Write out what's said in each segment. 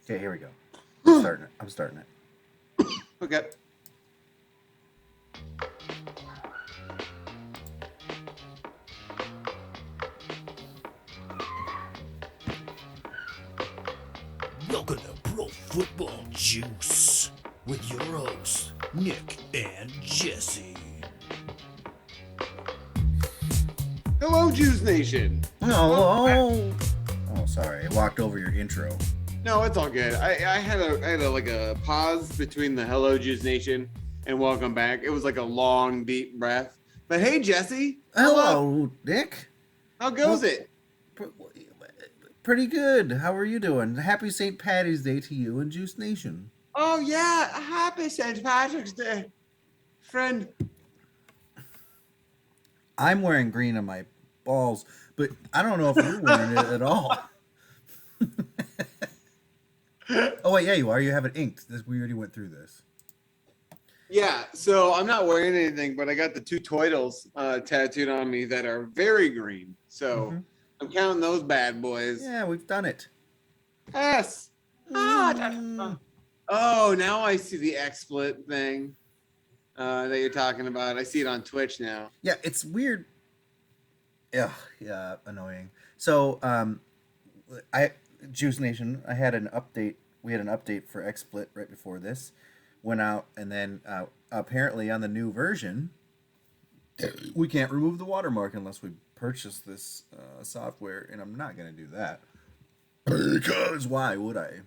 Okay, here we go. I'm starting it. Okay. Welcome to Pro Football Juice with your hosts, Nick and Jesse. Hello, Juice Nation. Oh, sorry. I walked over your intro. No, it's all good. I had a pause between the Hello, Juice Nation and welcome back. It was like a long, deep breath. But hey, Jesse. Hello, Nick. How goes it? Pretty good. How are you doing? Happy St. Patty's Day to you and Juice Nation. Oh, yeah. Happy St. Patrick's Day, friend. I'm wearing green on my balls, but I don't know if you're wearing it at all. Oh, wait, yeah, you are. You have it inked. We already went through this. Yeah, so I'm not wearing anything, but I got the two Toidles tattooed on me that are very green. So I'm counting those bad boys. Yeah, we've done it. Yes. Oh, now I see the XSplit thing that you're talking about. I see it on Twitch now. Yeah, it's weird. Yeah, annoying. So, Juice Nation, I had an update. We had an update for XSplit right before this went out, and then apparently on the new version, we can't remove the watermark unless we purchase this software, and I'm not gonna do that because why would I?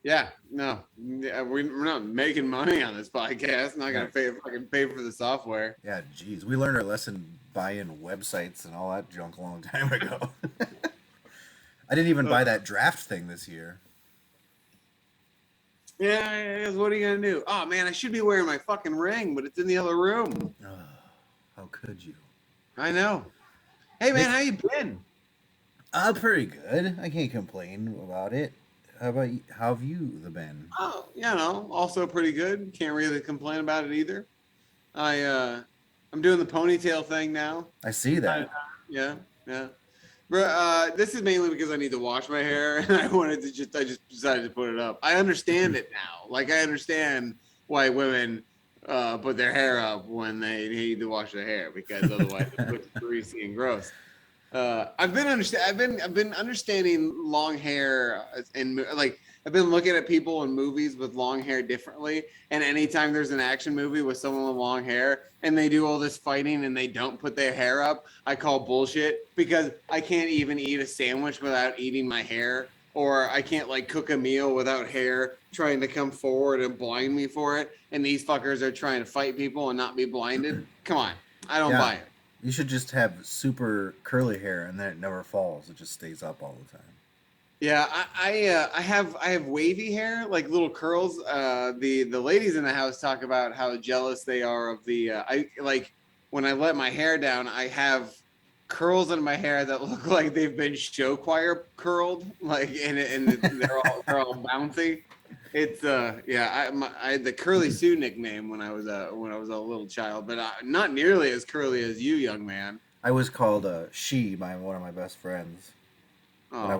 Yeah, no, we're not making money on this podcast. Not gonna pay for the software. Yeah, geez, we learned our lesson buying websites and all that junk a long time ago. I didn't even buy that draft thing this year. Yeah, what are you gonna do? Oh man, I should be wearing my fucking ring, but it's in the other room. Oh, how could you? I know. Hey man, how you been? Pretty good. I can't complain about it. How about you? How have you been? Oh, also pretty good. Can't really complain about it either. I'm doing the ponytail thing now. I see that. Yeah. This is mainly because I need to wash my hair, and I just decided to put it up. I understand it now. Like I understand why women put their hair up when they need to wash their hair, because otherwise it looks greasy and gross. I've been understanding long hair, and like I've been looking at people in movies with long hair differently. And anytime there's an action movie with someone with long hair and they do all this fighting and they don't put their hair up, I call bullshit, because I can't even eat a sandwich without eating my hair, or I can't like cook a meal without hair trying to come forward and blind me for it. And these fuckers are trying to fight people and not be blinded. Come on, I don't buy it. You should just have super curly hair and then it never falls. It just stays up all the time. Yeah, I have wavy hair, like little curls. The ladies in the house talk about how jealous they are of the. I like when I let my hair down, I have curls in my hair that look like they've been show choir curled, like and they're all bouncy. It's I had the Curly Sue nickname when I was a little child, but not nearly as curly as you, young man. I was called she by one of my best friends. Oh. When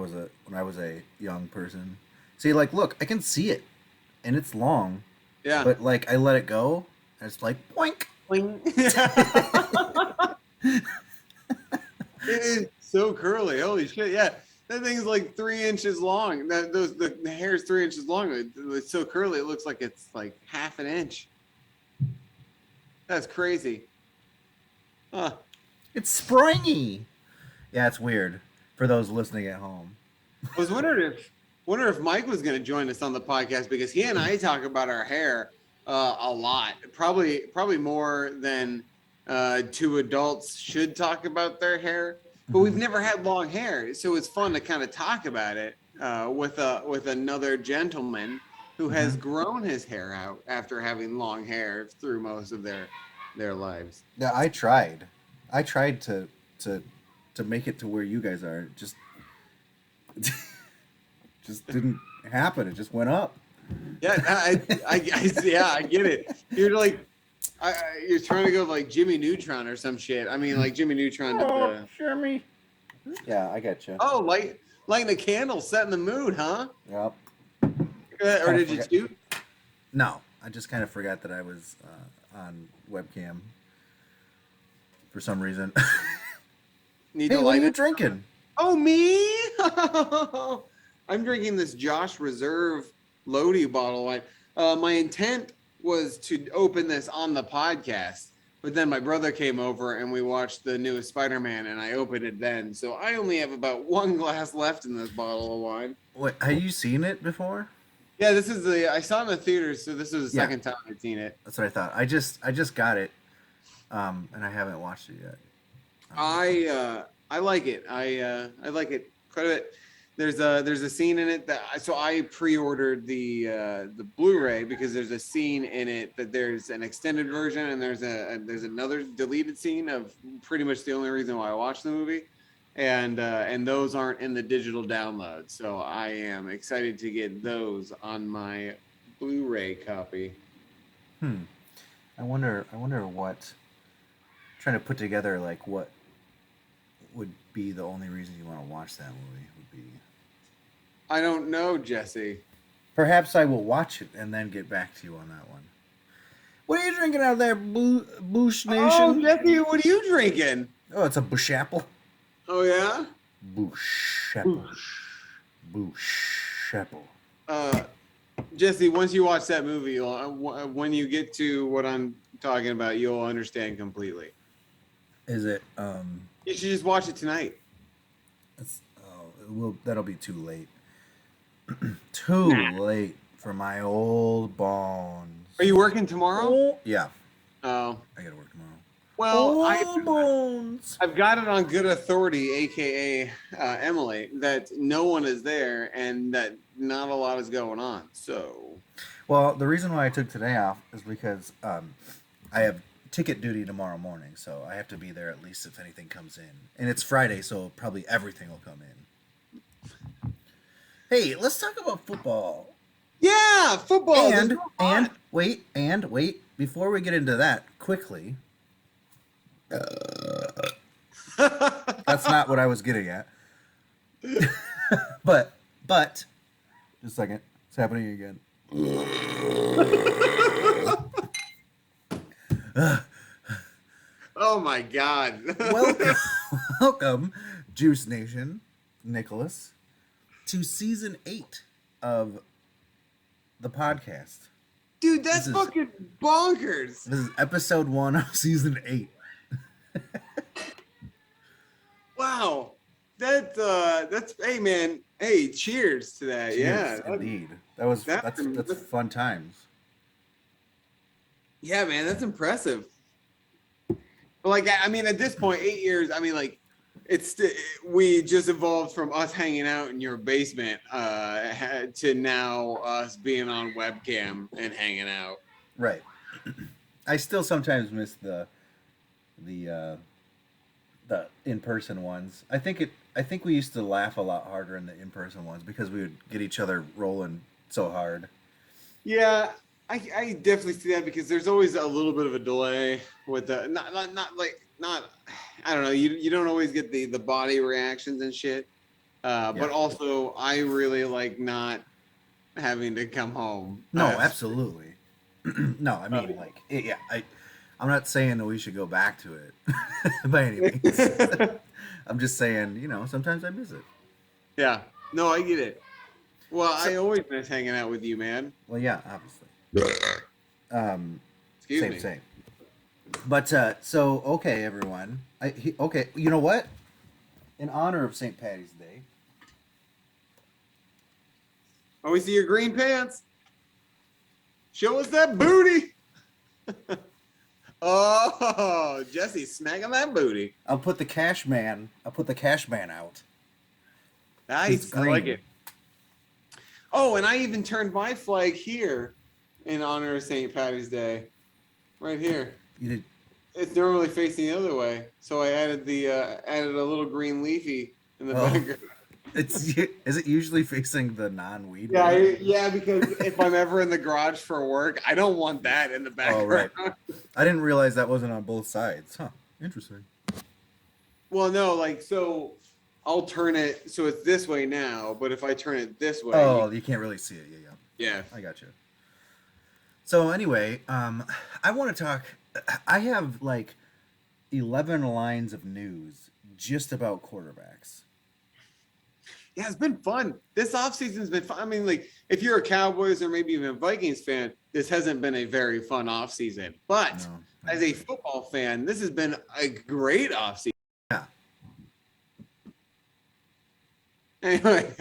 I was a young person. See, like, look, I can see it, and it's long. Yeah. But like, I let it go, and it's like boink. Boing. It is so curly. Holy shit! Yeah, that thing's like 3 inches long. The hair is 3 inches long. It's so curly. It looks like it's like half an inch. That's crazy. Huh. It's springy. Yeah, it's weird for those listening at home. I was wondering if Mike was going to join us on the podcast, because he and I talk about our hair a lot, probably more than two adults should talk about their hair. But we've never had long hair, so it's fun to kind of talk about it with another gentleman who has grown his hair out after having long hair through most of their lives. Yeah, I tried to make it to where you guys are. Just didn't happen. It just went up. Yeah, I get it. You're like, you're trying to go like Jimmy Neutron or some shit. I mean, like Jimmy Neutron did the. Jimmy. Yeah, I get you. Oh, lighting a candle, setting the mood, huh? Yep. Or did you shoot? No, I just kind of forgot that I was on webcam for some reason. Need Hey, to what are light you it? drinking? Oh, me? I'm drinking this Josh Reserve Lodi bottle of wine. My intent was to open this on the podcast, but then my brother came over and we watched the newest Spider-Man, and I opened it then. So I only have about one glass left in this bottle of wine. Wait, have you seen it before? Yeah, I saw it in the theaters, so this was the Yeah. second time I'd seen it. That's what I thought. I just got it, and I haven't watched it yet. I like it. I like it quite a bit. There's a scene in it that I pre-ordered the Blu-ray because there's a scene in it that there's an extended version and there's another deleted scene of pretty much the only reason why I watched the movie, and those aren't in the digital download. So I am excited to get those on my Blu-ray copy. I wonder what. Trying to put together like what would be the only reason you want to watch that movie would be. I don't know, Jesse. Perhaps I will watch it and then get back to you on that one. What are you drinking out there, Boosh Oh, Nation? Jesse, what are you drinking? Oh, it's a Bush apple. Oh yeah. Bush apple. Bush apple. Jesse, once you watch that movie, when you get to what I'm talking about, you'll understand completely. Is it? You should just watch it tonight. That'll be too late. Too late for my old bones. Are you working tomorrow? Oh, yeah, Oh, I gotta work tomorrow. well, Old bones. I've got it on good authority, aka Emily, that no one is there and that not a lot is going on. So, Well, the reason why I took today off is because I have ticket duty tomorrow morning, so I have to be there at least if anything comes in. And it's Friday, so probably everything will come in. Hey, let's talk about football. yeah, football. There's And no lot. wait, before we get into that, quickly. That's not what I was getting at. but just a second. It's happening again. Oh my God. Welcome, Juice Nation, Nicholas, to season 8 of the podcast. Dude, that's This is- fucking bonkers. This is episode 1 of season 8. Wow. That's hey man. Hey, cheers to that. Yeah. Cheers, indeed. That's that's- fun times. Yeah, man, that's impressive. But like, I mean, at this point, 8 years. I mean, like, we just evolved from us hanging out in your basement to now us being on webcam and hanging out. Right. I still sometimes miss the in-person ones. I think we used to laugh a lot harder in the in-person ones because we would get each other rolling so hard. Yeah, I definitely see that because there's always a little bit of a delay with the not I don't know, you don't always get the body reactions and shit. But also I really like not having to come home. No, absolutely. No, I mean I'm not saying that we should go back to it by any means. I'm just saying, sometimes I miss it. Yeah. No, I get it. Well, I always miss hanging out with you, man. Well, yeah, obviously. Excuse me. Same. But so okay, everyone. Okay, you know what? In honor of St. Patty's Day. Oh, we see your green pants. Show us that booty. Oh, Jesse, smacking that booty. I'll put the cash man out. Nice. It's I like green. it. Oh, and I even turned my flag here in honor of St. Patty's Day. Right here. You did. It's normally facing the other way, so I added added a little green leafy in the Oh. background. Is it usually facing the non-weed? Yeah, way? yeah, because if I'm ever in the garage for work, I don't want that in the background. Oh, right. I didn't realize that wasn't on both sides. Huh. Interesting. Well, no, like, so I'll turn it so it's this way now, but if I turn it this way, Oh, you can't really see it. Yeah. Yeah. I got you. So anyway, I want to talk. I have like 11 lines of news just about quarterbacks. Yeah, it's been fun. This offseason's been fun. I mean, like, if you're a Cowboys or maybe even a Vikings fan, this hasn't been a very fun offseason. But No, I as a agree. football fan, this has been a great offseason. Yeah, Anyway,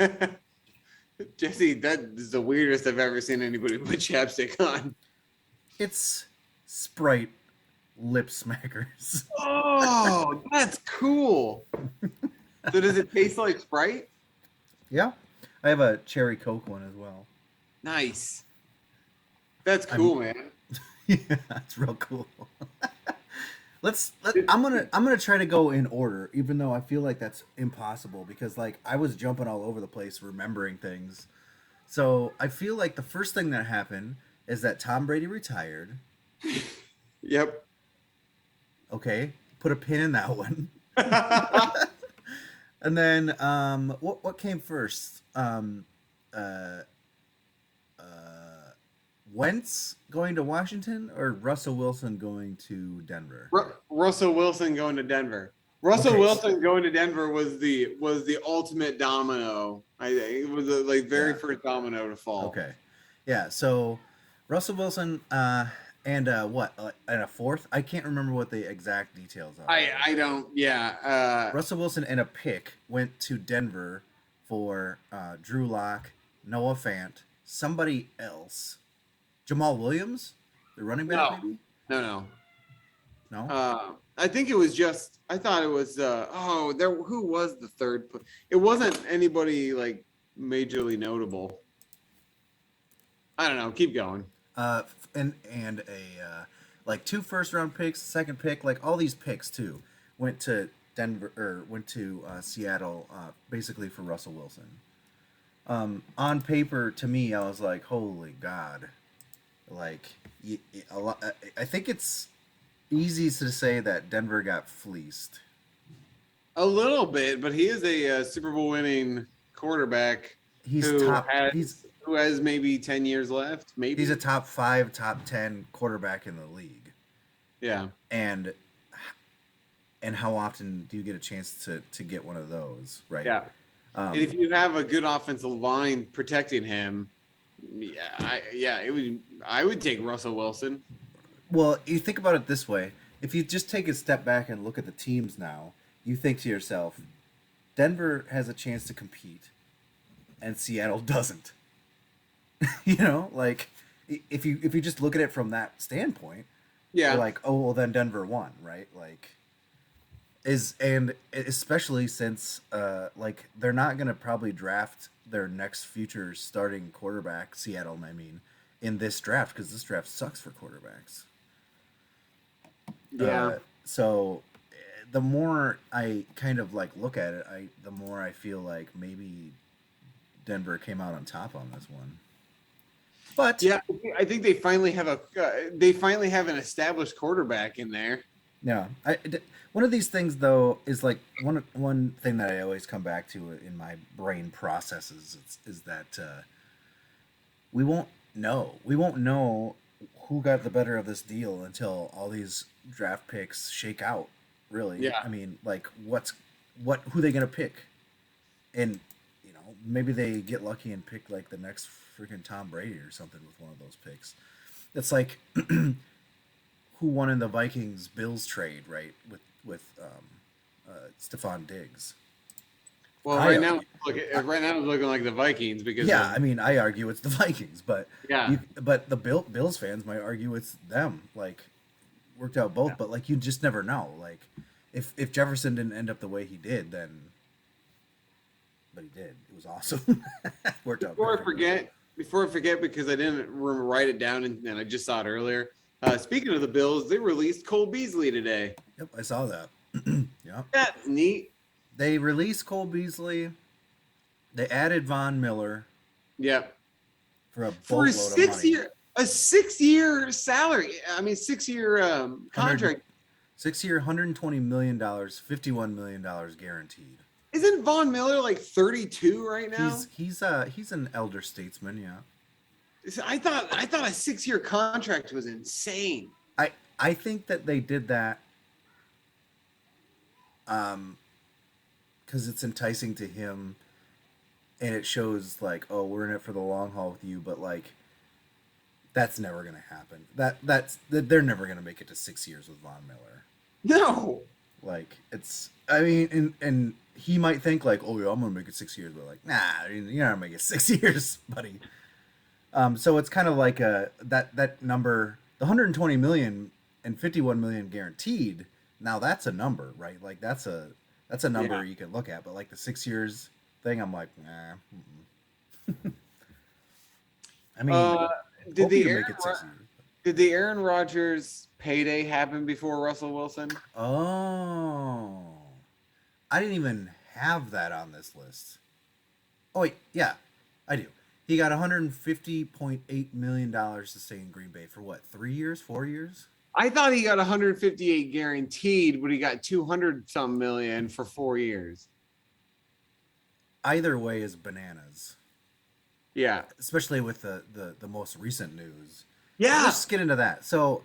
Jesse, that is the weirdest I've ever seen anybody put chapstick on. it's Sprite lip smackers. Oh, that's cool. So does it taste like Sprite? Yeah, I have a cherry Coke one as well. Nice. That's I'm- cool, man. Yeah, it's real cool. I'm gonna try to go in order, even though I feel like that's impossible because like I was jumping all over the place remembering things. So I feel like the first thing that happened is that Tom Brady retired. Yep. Okay, put a pin in that one. And then what came first? Wentz going to Washington or Russell Wilson going to Denver? Russell Wilson going to Denver. Russell Okay. Wilson going to Denver was the ultimate domino. It was the very Yeah. first domino to fall. Okay. Yeah, so Russell Wilson and what? And a fourth? I can't remember what the exact details are. I don't. Yeah. Russell Wilson and a pick went to Denver for Drew Lock, Noah Fant, somebody else. Jamal Williams? The running back, No. maybe? No. No? I think it was just. I thought it was. Who was the third? It wasn't anybody like majorly notable. I don't know. Keep going. And a like 2 first-round picks, second pick, like all these picks too went to Denver or went to Seattle basically for Russell Wilson. On paper, to me, I was like, "Holy God!" Like, a lot. I think it's easy to say that Denver got fleeced. A little bit, but he is a Super Bowl winning quarterback He's who top. who has maybe 10 years left. Maybe He's a top 5, top 10 quarterback in the league. yeah. And how often do you get a chance to get one of those, right? Yeah. And if you have a good offensive line protecting him, I would take Russell Wilson. Well, you think about it this way. If you just take a step back and look at the teams now, you think to yourself, Denver has a chance to compete and Seattle doesn't. You know, like if you just look at it from that standpoint, Yeah. you're like, "Oh, well then Denver won," right? Like and especially since like they're not going to probably draft their next future starting quarterback, Seattle, I mean, in this draft because this draft sucks for quarterbacks. Yeah. So the more I kind of like look at it, the more I feel like maybe Denver came out on top on this one. But Yeah, I think they finally have an established quarterback in there. yeah, one of these things though is like one thing that I always come back to in my brain processes is that we won't know who got the better of this deal until all these draft picks shake out. Really, Yeah. I mean, like who they gonna pick, and maybe they get lucky and pick like the next freaking Tom Brady or something with one of those picks. It's like who won in the Vikings Bills trade, right? With Stephon Diggs. Well, I- right now it's looking like the Vikings because Yeah, I mean, I argue it's the Vikings, but Yeah. but the Bills fans might argue it's them. Like, worked out both, but like you just never know. Like, if Jefferson didn't end up the way he did, then, but he did. It was awesome. Worked out. Before I forget, because I didn't write it down and I just saw it earlier. Speaking of the Bills, they released Cole Beasley today. Yep, I saw that. Yep. That's neat. They released Cole Beasley. They added Von Miller Yep. for a For boatload of money. a 6-year salary. I mean, 6-year contract. 6 year, $120 million, $51 million guaranteed. Isn't Von Miller like 32 right now? He's an elder statesman, yeah. I thought a 6-year contract was insane. I think that they did that because it's enticing to him, and it shows like, oh, we're in it for the long haul with you, but like that's never gonna happen. They're never gonna make it to 6 years with Von Miller. No. Like it's, I mean, and he might think like, oh yeah, I'm gonna make it 6 years, but like, nah, you're not gonna make it 6 years, buddy. So it's kind of like that number, the 120 million and 51 million guaranteed. Now that's a number, right? Like that's a number you can look at. But like the 6 years thing, I'm like, nah. I mean, Did the make it 6 years. Did the Aaron Rodgers payday happen before Russell Wilson? Oh, I didn't even have that on this list. Oh wait, yeah, I do. He got $150.8 million to stay in Green Bay for what? 3 years, 4 years? I thought he got 158 guaranteed, but he got 200 some million for 4 years. Either way is bananas. Yeah. Especially with the most recent news. Yeah. Let's get into that. So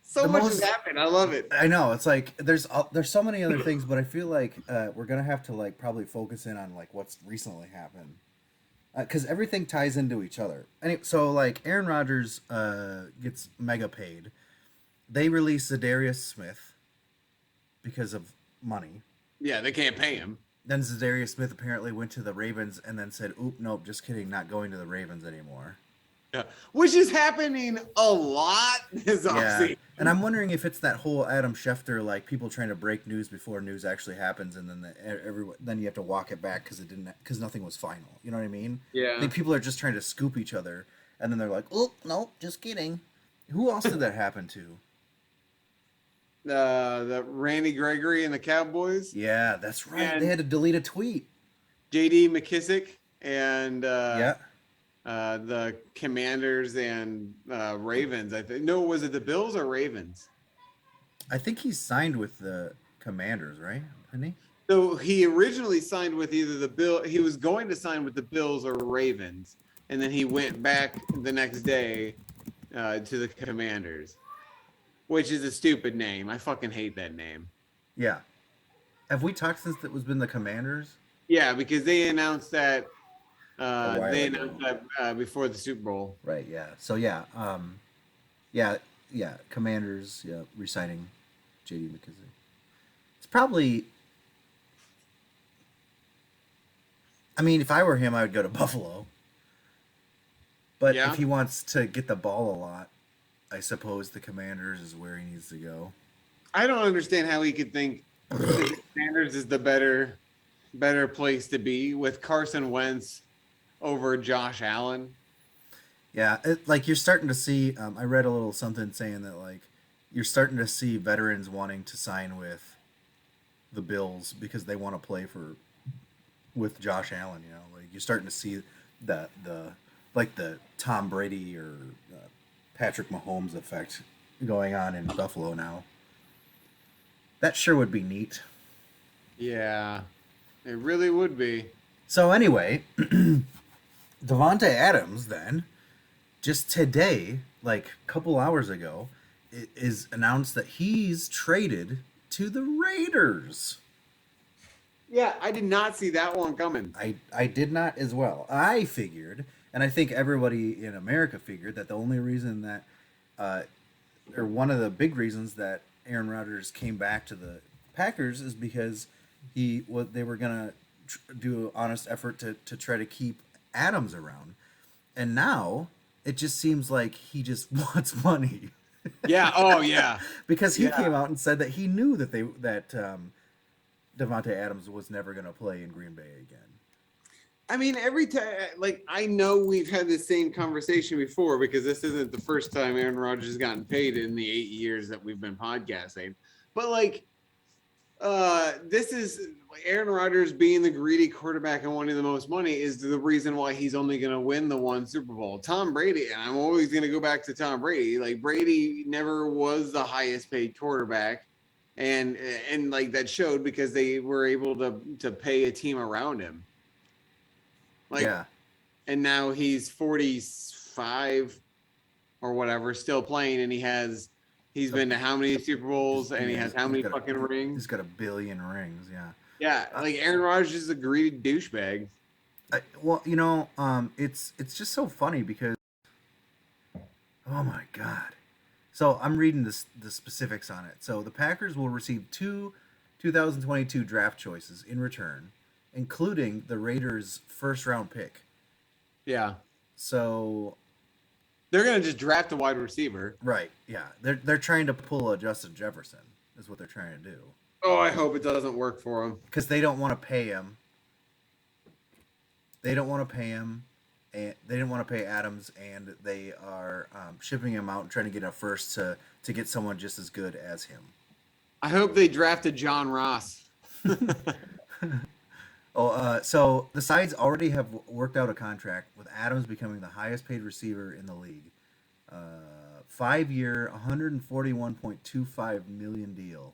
so much has happened. I love it. I know. It's like there's so many other things, but I feel like we're gonna have to like probably focus in on like what's recently happened, because everything ties into each other. Anyway, so like Aaron Rodgers gets mega paid. They release Zadarius Smith because of money. Yeah, they can't pay him. Then Zadarius Smith apparently went to the Ravens and then said, "Oop, nope, just kidding, not going to the Ravens anymore." Yeah, which is happening a lot this offseason. And I'm wondering if it's that whole Adam Schefter, like people trying to break news before news actually happens, and then then you have to walk it back because nothing was final. You know what I mean? Yeah. I think people are just trying to scoop each other, and then they're like, "Oh, nope, just kidding." Who else did that happen to? The Randy Gregory and the Cowboys. Yeah, that's right. And they had to delete a tweet. J.D. McKissick and Yeah. The Commanders and Ravens. I think. No, was it the Bills or Ravens? I think he signed with the Commanders, right? Didn't he? So he originally signed with either the Bill. He was going to sign with the Bills or Ravens, and then he went back the next day to the Commanders, which is a stupid name. I fucking hate that name. Yeah. Have we talked since it was been the Commanders? Yeah, because they announced that. while They ago. announced that before the Super Bowl. Right. Yeah. So yeah. Yeah. Commanders. Yeah. Resigning J.D. McKissick. It's probably. I mean, if I were him, I would go to Buffalo. But Yeah. if he wants to get the ball a lot, I suppose the Commanders is where he needs to go. I don't understand how he could think the Commanders is the better place to be with Carson Wentz over Josh Allen. Yeah, like you're starting to see. I read a little something saying that like you're starting to see veterans wanting to sign with the Bills because they want to play with Josh Allen. You know, like you're starting to see the Tom Brady or Patrick Mahomes effect going on in Buffalo now. That sure would be neat. Yeah, it really would be. So anyway, Davante Adams then, just today, like a couple hours ago, it is announced that he's traded to the Raiders. Yeah, I did not see that one coming. I did not as well. I figured, and I think everybody in America figured, that the only reason that, or one of the big reasons that Aaron Rodgers came back to the Packers is because they were gonna do an honest effort to try to keep Adams around, and now it just seems like he just wants money. Yeah. Oh, yeah. Because he Yeah. came out and said that he knew that Davante Adams was never going to play in Green Bay again. I mean, every time, like, I know we've had the same conversation before because this isn't the first time Aaron Rodgers has gotten paid in the 8 years that we've been podcasting. But, like, this is Aaron Rodgers being the greedy quarterback and wanting the most money is the reason why he's only going to win the one Super Bowl. Tom Brady, and I'm always going to go back to Tom Brady. Like, Brady never was the highest paid quarterback. And like that showed because they were able to pay a team around him. Like, Yeah. and now he's 45 or whatever, still playing, and he's been to how many Super Bowls, and he has how many fucking He's rings? got 1 billion rings. Yeah. Yeah, like Aaron Rodgers is a greedy douchebag. Well, it's just so funny because, oh my god. So I'm reading the specifics on it. So the Packers will receive 2022 draft choices in return, including the Raiders' first round pick. Yeah, So they're gonna just draft a wide receiver. right, yeah, they're trying to pull a Justin Jefferson is what they're trying to do Oh, I hope it doesn't work for him. because they don't want to pay him. They don't want to pay him, and they didn't want to pay Adams, and they are shipping him out and trying to get a first to get someone just as good as him. I hope they drafted John Ross. So the sides already have worked out a contract with Adams becoming the highest paid receiver in the league. 5-year, $141.25 million deal,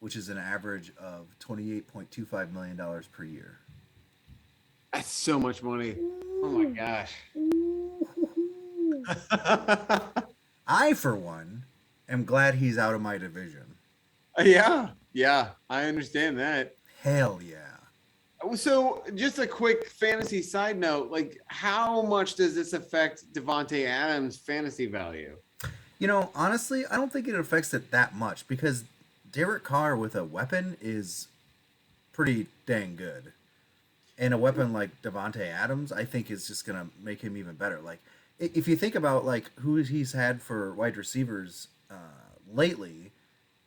which is an average of $28.25 million per year. That's so much money. Oh my gosh. I, for one, am glad he's out of my division. Yeah, I understand that. Hell yeah. So, just a quick fantasy side note: like, how much does this affect Devontae Adams' fantasy value? Honestly, I don't think it affects it that much because Derek Carr with a weapon is pretty dang good. And a weapon like Devontae Adams, I think is just going to make him even better. Like, if you think about like who he's had for wide receivers lately,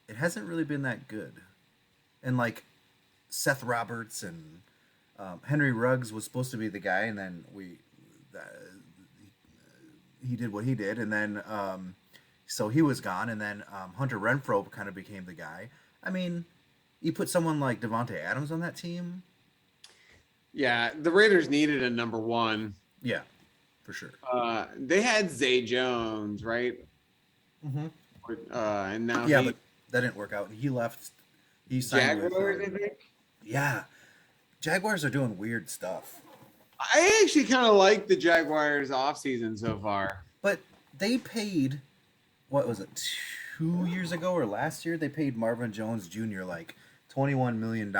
it hasn't really been that good. And like Seth Roberts and Henry Ruggs was supposed to be the guy, and then he did what he did, and then so he was gone, and then Hunter Renfrow kind of became the guy. I mean, you put someone like Devontae Adams on that team. Yeah, the Raiders needed a number one. Yeah, for sure. They had Zay Jones, right? Mm-hmm. And now but that didn't work out. He left. He signed Jaguars, with. I think. Yeah, Jaguars are doing weird stuff. I actually kind of like the Jaguars offseason so far. But they paid, what was it, 2 years ago or last year? They paid Marvin Jones Jr. like $21 million.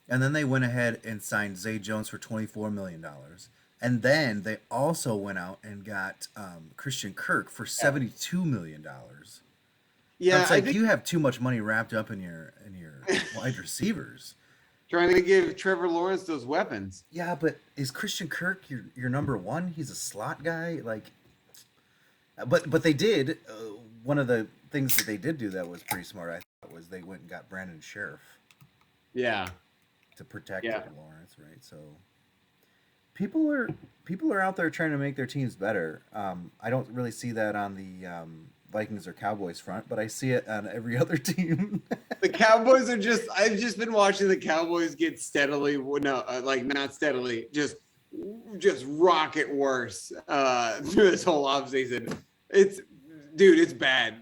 And then they went ahead and signed Zay Jones for $24 million. And then they also went out and got Christian Kirk for $72 million. Yeah, it's like you have too much money wrapped up in your wide receivers. Trying to give Trevor Lawrence those weapons. Yeah, but is Christian Kirk your number one? He's a slot guy, like. But they did one of the things that they did do that was pretty smart. I thought was they went and got Brandon Sheriff. Yeah. To protect Lawrence, right? So people are out there trying to make their teams better. I don't really see that on the Vikings or Cowboys front, but I see it on every other team. The Cowboys are I've just been watching the Cowboys get steadily, not steadily, just rocket worse through this whole offseason. It's bad.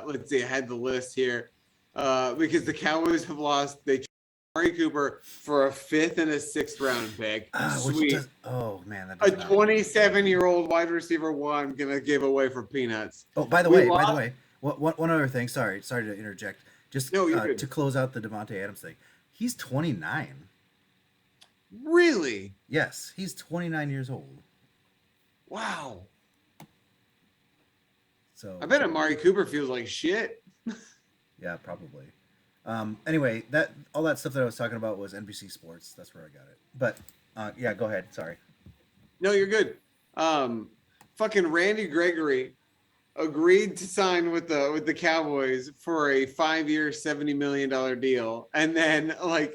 Let's see, I had the list here because the Cowboys have lost. They Amari Cooper for a 5th and a 6th round pick. Sweet. Oh man, a 27-year-old wide receiver one gonna give away for peanuts. Oh, by the way, one other thing. Sorry to interject. Just to close out the Devontae Adams thing. He's 29. Really? Yes, he's 29 years old. Wow. So I bet Amari Cooper feels like shit. Yeah, probably. Anyway, all that stuff that I was talking about was NBC Sports. That's where I got it. But yeah, go ahead. Sorry. No, you're good. Fucking Randy Gregory agreed to sign with the Cowboys for a 5-year, $70 million deal. And then I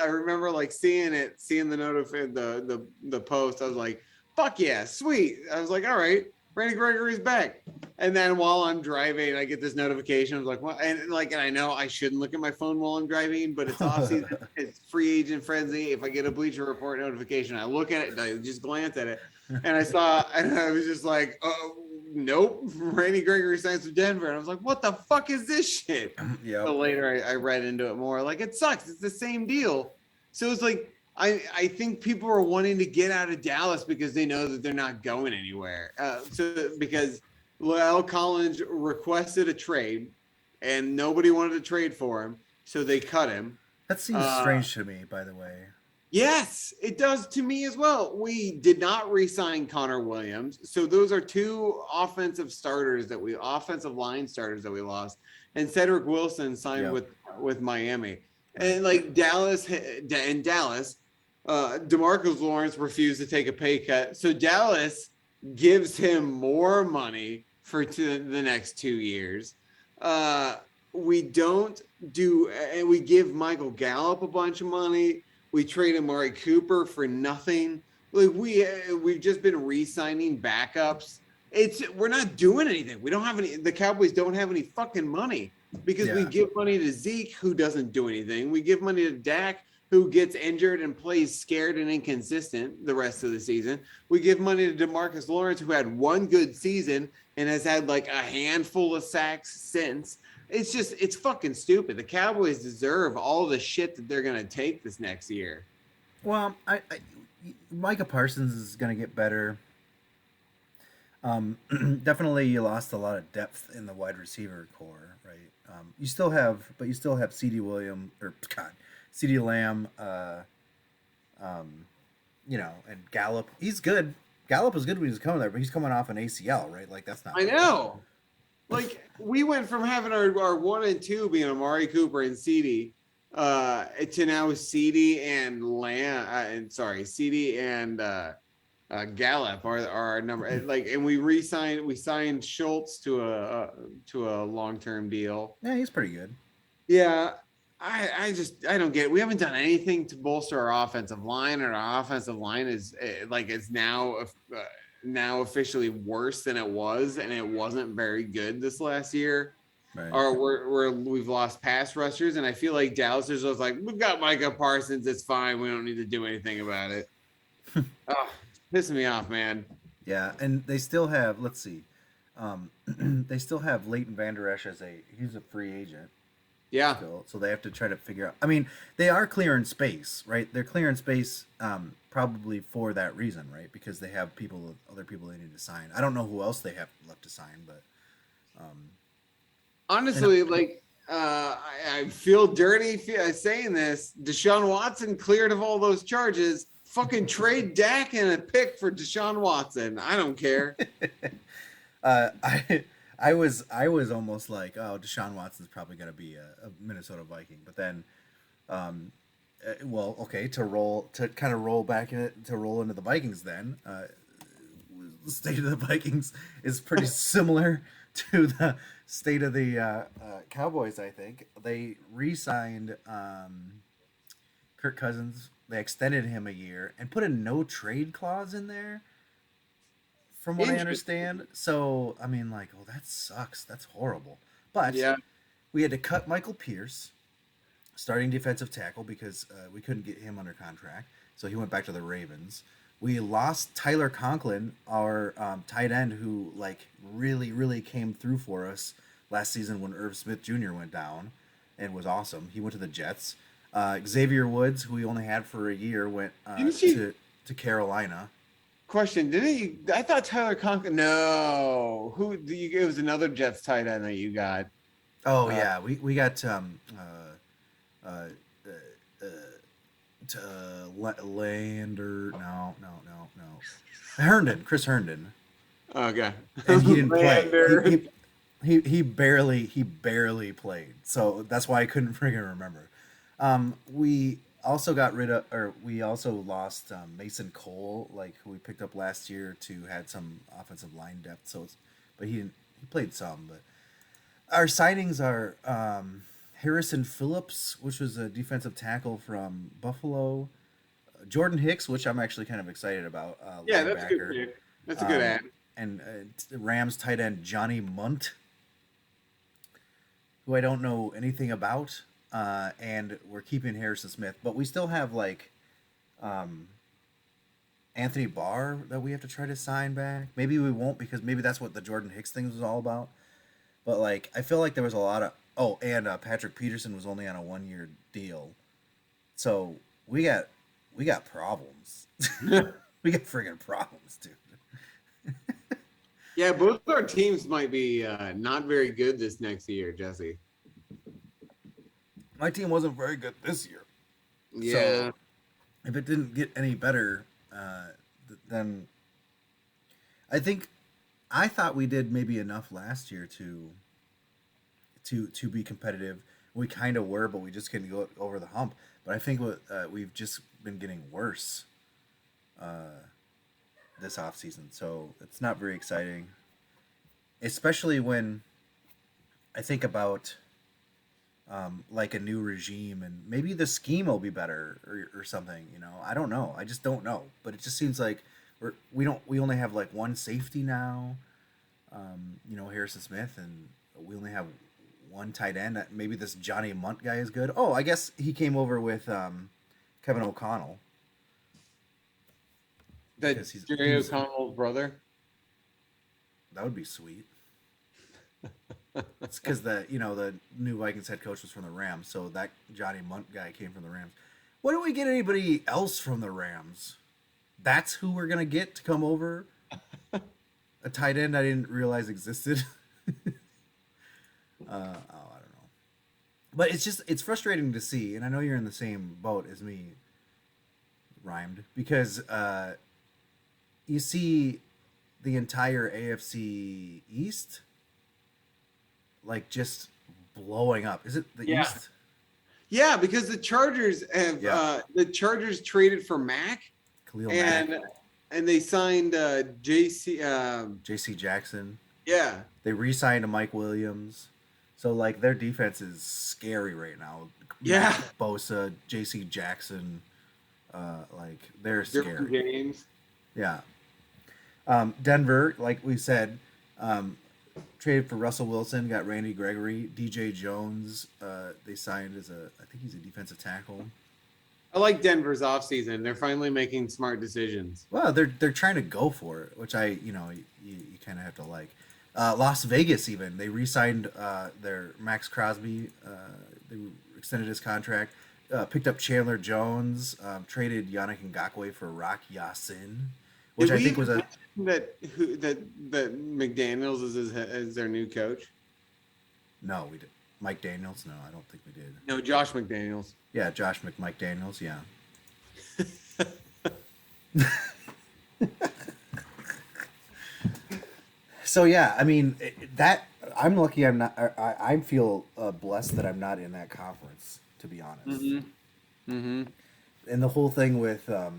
remember seeing the post. I was like, fuck yeah, sweet. I was like, all right, Randy Gregory's back. And then while I'm driving, I get this notification. I was like, what? And I know I shouldn't look at my phone while I'm driving, but it's off season. It's free agent frenzy. If I get a Bleacher Report notification, I look at it, I just glance at it. And I was just like, oh, nope. Randy Gregory signs with Denver. And I was like, what the fuck is this shit? Yeah. So later I read into it more. Like, it sucks. It's the same deal. So it's like, I think people are wanting to get out of Dallas because they know that they're not going anywhere. So because La'el Collins requested a trade, and nobody wanted to trade for him, so they cut him. That seems strange to me, by the way. Yes, it does to me as well. We did not re-sign Connor Williams, so those are two offensive line starters that we lost, and Cedric Wilson signed with Miami, and like Dallas, DeMarcus Lawrence refused to take a pay cut, so Dallas gives him more money for the next 2 years. We don't do, and we give Michael Gallup a bunch of money. We trade Amari Cooper for nothing. Like we've just been re-signing backups. We're not doing anything. We don't have any. The Cowboys don't have any fucking money because we give money to Zeke, who doesn't do anything. We give money to Dak, who gets injured and plays scared and inconsistent the rest of the season. We give money to DeMarcus Lawrence, who had one good season and has had like a handful of sacks since. It's fucking stupid. The Cowboys deserve all the shit that they're gonna take this next year. Well, Micah Parsons is gonna get better. Definitely, you lost a lot of depth in the wide receiver core, right? You still have C.D. Williams C.D. Lamb, and Gallup. He's good. Gallup was good when he was coming there, but he's coming off an ACL, right? Like that's not. I know. Like we went from having our 1 and 2 being Amari Cooper and CD, to now CD and CD and Gallup are our number. Like, and we signed Schultz to a long-term deal. Yeah, he's pretty good. Yeah, I don't get it. We haven't done anything to bolster our offensive line, and our offensive line is now officially worse than it was, and it wasn't very good this last year. Right. Or we've lost pass rushers, and I feel like Dallas is just like, we've got Micah Parsons, it's fine, we don't need to do anything about it. Pissing me off, man. Yeah, and they still have, let's see, they still have Leighton Vander Esch he's a free agent. Yeah. Still, so they have to try to figure out. I mean, they are clearing space, right? They're clearing space probably for that reason, right? Because they have other people they need to sign. I don't know who else they have left to sign, but honestly, I feel dirty saying this. Deshaun Watson cleared of all those charges. Fucking trade Dak and a pick for Deshaun Watson. I don't care. I was almost like, oh, Deshaun Watson's probably going to be a Minnesota Viking, but then, to roll into the Vikings. Then the state of the Vikings is pretty similar to the state of the Cowboys. I think they re-signed Kirk Cousins. They extended him a year and put a no trade clause in there, from what I understand. So, I mean, like, oh, that sucks. That's horrible. But yeah, we had to cut Michael Pierce, starting defensive tackle, because we couldn't get him under contract. So he went back to the Ravens. We lost Tyler Conklin, our tight end, who like really, really came through for us last season when Irv Smith Jr. went down and was awesome. He went to the Jets. Xavier Woods, who we only had for a year, went to Carolina. Question: I thought Tyler Conklin. No, it was another Jets tight end that you got. Oh yeah, we got Lander. No. Herndon, Chris Herndon. Okay, and he didn't play. He barely played, so that's why I couldn't freaking remember. We also lost Mason Cole, who we picked up last year, to had some offensive line depth. But he played some. But our signings are Harrison Phillips, which was a defensive tackle from Buffalo, Jordan Hicks, which I'm actually kind of excited about. Yeah, that's a good pick. That's a good ad. And Rams tight end Johnny Munt, who I don't know anything about. And we're keeping Harrison Smith, but we still have Anthony Barr that we have to try to sign back. Maybe we won't, because maybe that's what the Jordan Hicks thing was all about. But I feel like there was a lot of Patrick Peterson was only on a 1-year deal, so we got we got problems. We got friggin' problems, dude. Yeah, both our teams might be not very good this next year, Jesse. My team wasn't very good this year. Yeah. So if it didn't get any better, then I think I thought we did maybe enough last year to be competitive. We kind of were, but we just couldn't go over the hump. But I think we've just been getting worse this off season, so it's not very exciting. Especially when I think about like a new regime and maybe the scheme will be better or something. You know, I don't know. I just don't know. But it just seems like we only have like one safety now. You know, Harrison Smith, and we only have one tight end. Maybe this Johnny Munt guy is good. Oh, I guess he came over with Kevin O'Connell. That's Because Jerry O'Connell's brother. That would be sweet. It's because the new Vikings head coach was from the Rams, so that Johnny Munt guy came from the Rams. Why don't we get anybody else from the Rams? That's who we're gonna get to come over. A tight end I didn't realize existed. I don't know, but it's frustrating to see, and I know you're in the same boat as me. Rhymed because you see the entire AFC East like just blowing up. Is it the East? Yeah, because the Chargers have the Chargers traded for Mack, Khalil Mack, and they signed JC Jackson. Yeah, they re-signed to Mike Williams, so like their defense is scary right now. Yeah, Matt Bosa, JC Jackson, like they're scary. Games. Yeah. Denver, like we said, traded for Russell Wilson, got Randy Gregory, DJ Jones. They signed as I think he's a defensive tackle. I like Denver's offseason. They're finally making smart decisions. Well, they're trying to go for it, which you kind of have to like. Las Vegas even they re-signed their Max Crosby. They extended his contract. Picked up Chandler Jones. Traded Yannick Ngakoue for Rock Ya-Sin, which I think was that McDaniels is their new coach. No, we did. Mike Daniels? No, I don't think we did. No, Josh McDaniels. Yeah, Josh Mike Daniels. Yeah. So yeah, I mean that I'm lucky. I'm not. I feel blessed that I'm not in that conference. To be honest. Mm-hmm. Mm-hmm. And the whole thing with the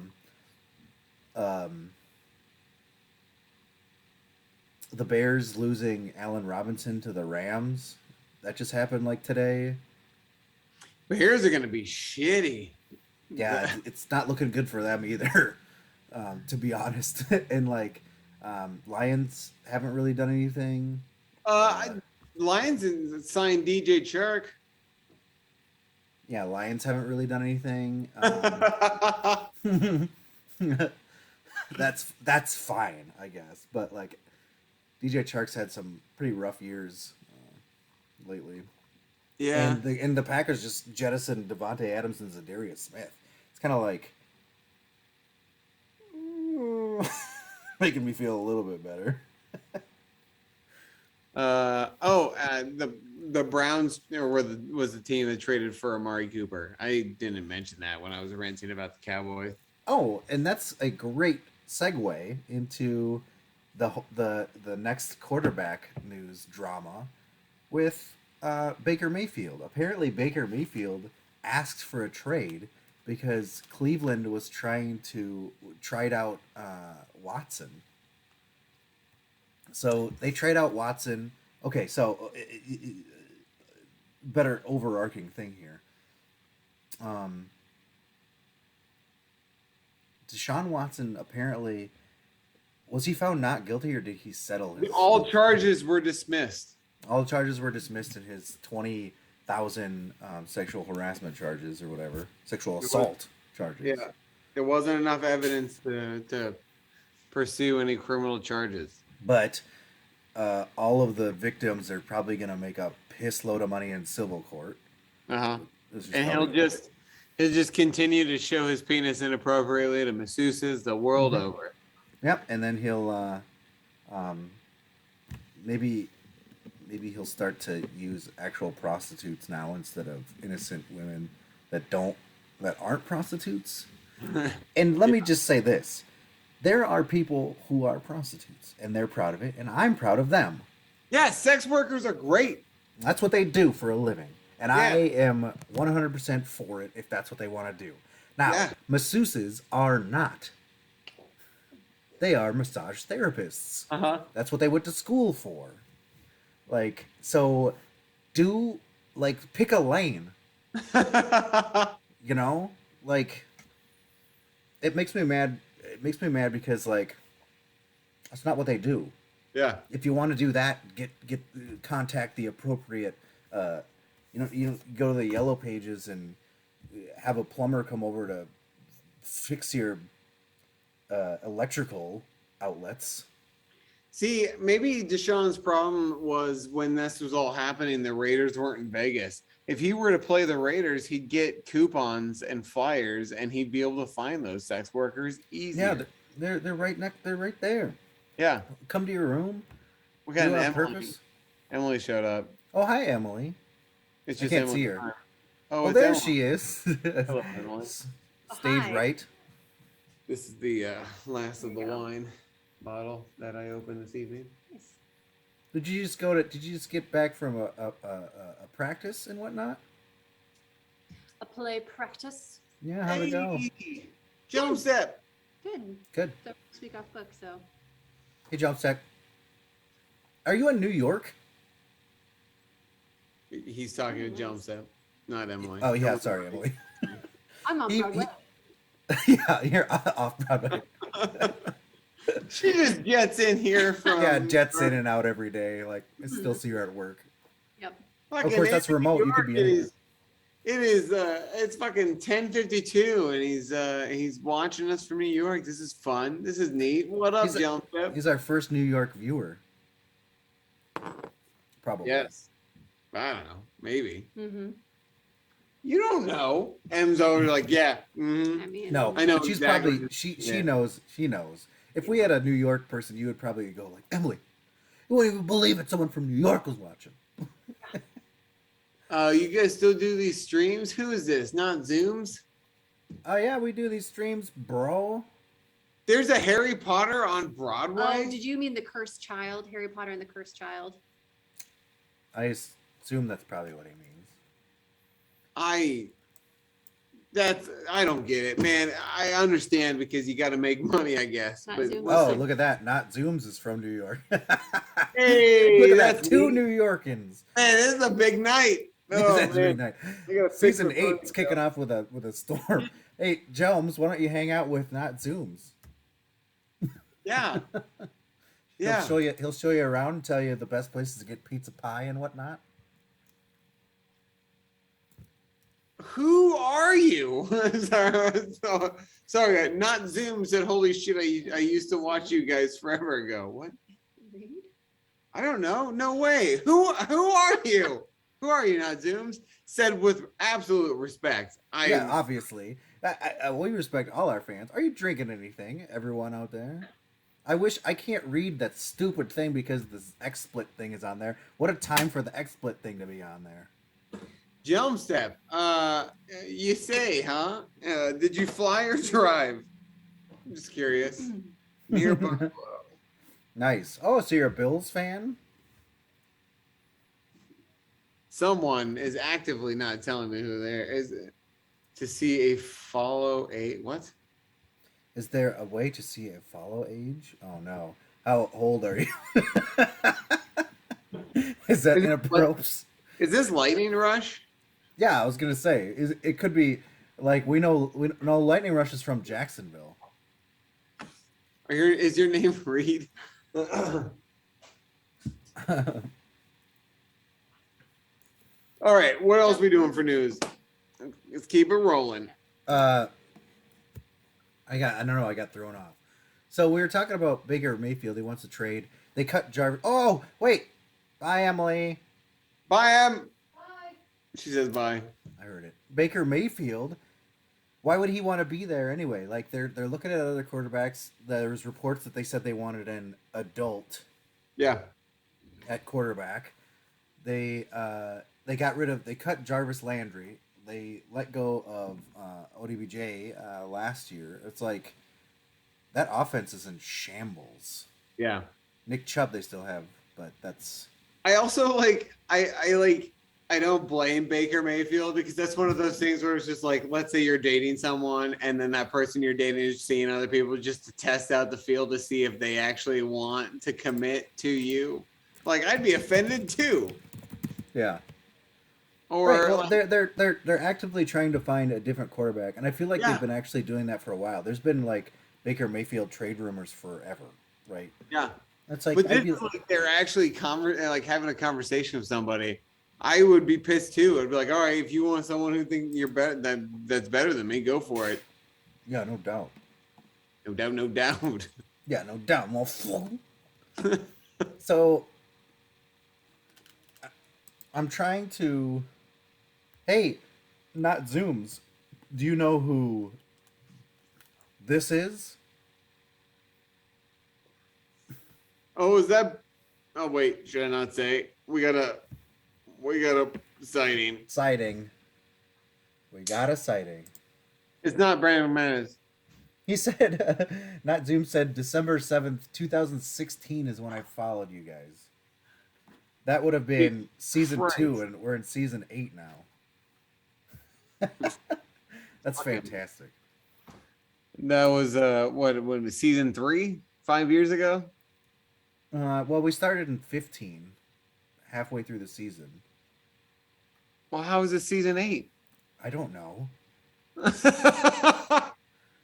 Bears losing Allen Robinson to the Rams, that just happened like today. Bears are going to be shitty. Yeah, it's not looking good for them either, to be honest. And like, Lions haven't really done anything. Lions signed DJ Chark. Yeah, Lions haven't really done anything. That's fine, I guess. But like, DJ Chark's had some pretty rough years lately. Yeah, and the Packers just jettisoned Devontae Adams and Zadarius Smith. It's kind of like making me feel a little bit better. The Browns was the team that traded for Amari Cooper. I didn't mention that when I was ranting about the Cowboys. Oh, and that's a great segue into the next quarterback news drama with Baker Mayfield. Apparently, Baker Mayfield asked for a trade because Cleveland was tried out Watson. So they trade out Watson. Okay, so better overarching thing here. Deshaun Watson apparently, was he found not guilty or did he settle his? All charges were dismissed. All charges were dismissed in his 20,000 sexual harassment charges or whatever, sexual assault charges. Yeah, there wasn't enough evidence to pursue any criminal charges. But all of the victims are probably going to make a piss load of money in civil court. And He'll just continue to show his penis inappropriately to masseuses the world Mhm. over. Yep, and then he'll maybe he'll start to use actual prostitutes now instead of innocent women that aren't prostitutes. And let me just say this. There are people who are prostitutes and they're proud of it and I'm proud of them. Yeah, sex workers are great. That's what they do for a living. And I Yeah. am 100% for it if that's what they want to do. Now, Yeah. masseuses are not. They are massage therapists. Uh-huh. That's what they went to school for. Like, so pick a lane, you know? Like, it makes me mad. It makes me mad because, like, that's not what they do. Yeah. If you want to do that, contact the appropriate, you go to the yellow pages and have a plumber come over to fix your electrical outlets. See, maybe Deshaun's problem was when this was all happening, the Raiders weren't in Vegas. If he were to play the Raiders, he'd get coupons and flyers, and he'd be able to find those sex workers easier. Yeah, they're right they're right there. Yeah. Come to your room. We got Do an it on Emily. purpose. Emily showed up. Oh, hi, Emily. It's I just can't Emily. see her. Oh, Oh, it's there Emily. she is. Hello, Emily. Stage hi. right. This is the last of the wine bottle that I opened this evening. Nice. Did you just get back from a practice and whatnot? A play practice. Yeah, how'd it go? Hey, Jump step. Good. Good. So first week off book, so Hey, Jump Stack. Are you in New York? He's talking to Jump step, not Emily. Oh yeah, sorry, Emily. I'm on He- Broadway. Yeah, you're off Broadway. She just gets in here from Yeah, jets in and out every day. Like, I still see her at work. Yep. Fucking Of course, that's in New remote. You could be York, anywhere. It is it's fucking 10:52 and he's watching us from New York. This is fun. This is neat. What up, He's a- Jump step? He's our first New York viewer. Probably. Yes. I don't know. Maybe. Mm-hmm. You don't know. M's over like, yeah. I mean, No, I know She's exactly. probably she Yeah. knows. She knows. If we had a New York person, you would probably go like, Emily, you wouldn't even believe it. Someone from New York was watching. You guys still do these streams? Who is this? Not Zooms? Oh yeah, we do these streams, bro. There's a Harry Potter on Broadway. Oh, did you mean the Cursed Child? Harry Potter and the Cursed Child? I assume that's probably what he means. I don't get it, man. I understand because you got to make money, I guess. Not But Zoom. Oh, listen, look at that! Not Zooms is from New York. hey, Look at that! that's Two neat. New Yorkins. Man, this is a big night. Oh, That's really man. nice. I gotta fix Season the 8 is phone. kicking off with a storm. Hey, Jelms, why don't you hang out with Not Zooms? Yeah. Yeah. He'll show you around and tell you the best places to get pizza pie and whatnot. Who are you? Sorry, not Zoom said, holy shit, I used to watch you guys forever ago. What? Read? I don't know. No way. Who are you? Who are you, not Zooms? Said with absolute respect. Yeah, obviously. We respect all our fans. Are you drinking anything, everyone out there? I can't read that stupid thing because this XSplit thing is on there. What a time for the XSplit thing to be on there. Jump step. You say, huh? Did you fly or drive? I'm just curious. Near Buffalo. Nice. Oh, so you're a Bills fan? Someone is actively not telling me who there is to see a follow a what? Is there a way to see a follow age? Oh no. How old are you? Is that Is it inappropriate? Is this Lightning Rush? Yeah, I was gonna say it could be like we know Lightning Rush is from Jacksonville. Is your name Reed? All right, what else we doing for news? Let's keep it rolling. I don't know, I got thrown off. So we were talking about Baker Mayfield. He wants to trade. They cut Jarvis. Oh wait, bye Emily. Bye, Em. She says bye. I heard it. Baker Mayfield Why would he want to be there anyway? Like they're looking at other quarterbacks. There's reports that they said they wanted an adult Yeah. at quarterback. They got rid of, they cut Jarvis Landry. They let go of ODBJ last year. It's like that offense is in shambles. Yeah. Nick Chubb they still have, but that's I also I don't blame Baker Mayfield because that's one of those things where it's just like, let's say you're dating someone and then that person you're dating is seeing other people just to test out the field to see if they actually want to commit to you. Like, I'd be offended too. yeah. Or Right, well, they're actively trying to find a different quarterback, and I feel like Yeah. they've been actually doing that for a while. There's been like Baker Mayfield trade rumors forever, right? yeah. That's like, But I'd then be, like they're actually like having a conversation with somebody. I would be pissed too. I'd be like, all right, if you want someone who think you're better, that's better than me, go for it. yeah, no doubt. No doubt, no doubt. Yeah, no doubt. Motherfucker. So I'm trying to. Hey, not Zooms. Do you know who this is? Oh, is that? Oh wait, should I not say? We got a sighting. Sighting. We got a sighting. It's not Brandon McManus. He said, not Zoom said December 7th, 2016 is when I followed you guys. That would have been season Christ. 2, and we're in season 8 now. That's Fucking- fantastic. That was what was season 3? 5 years ago. Well, we started in 15, halfway through the season. Well, how is it season 8? I don't know.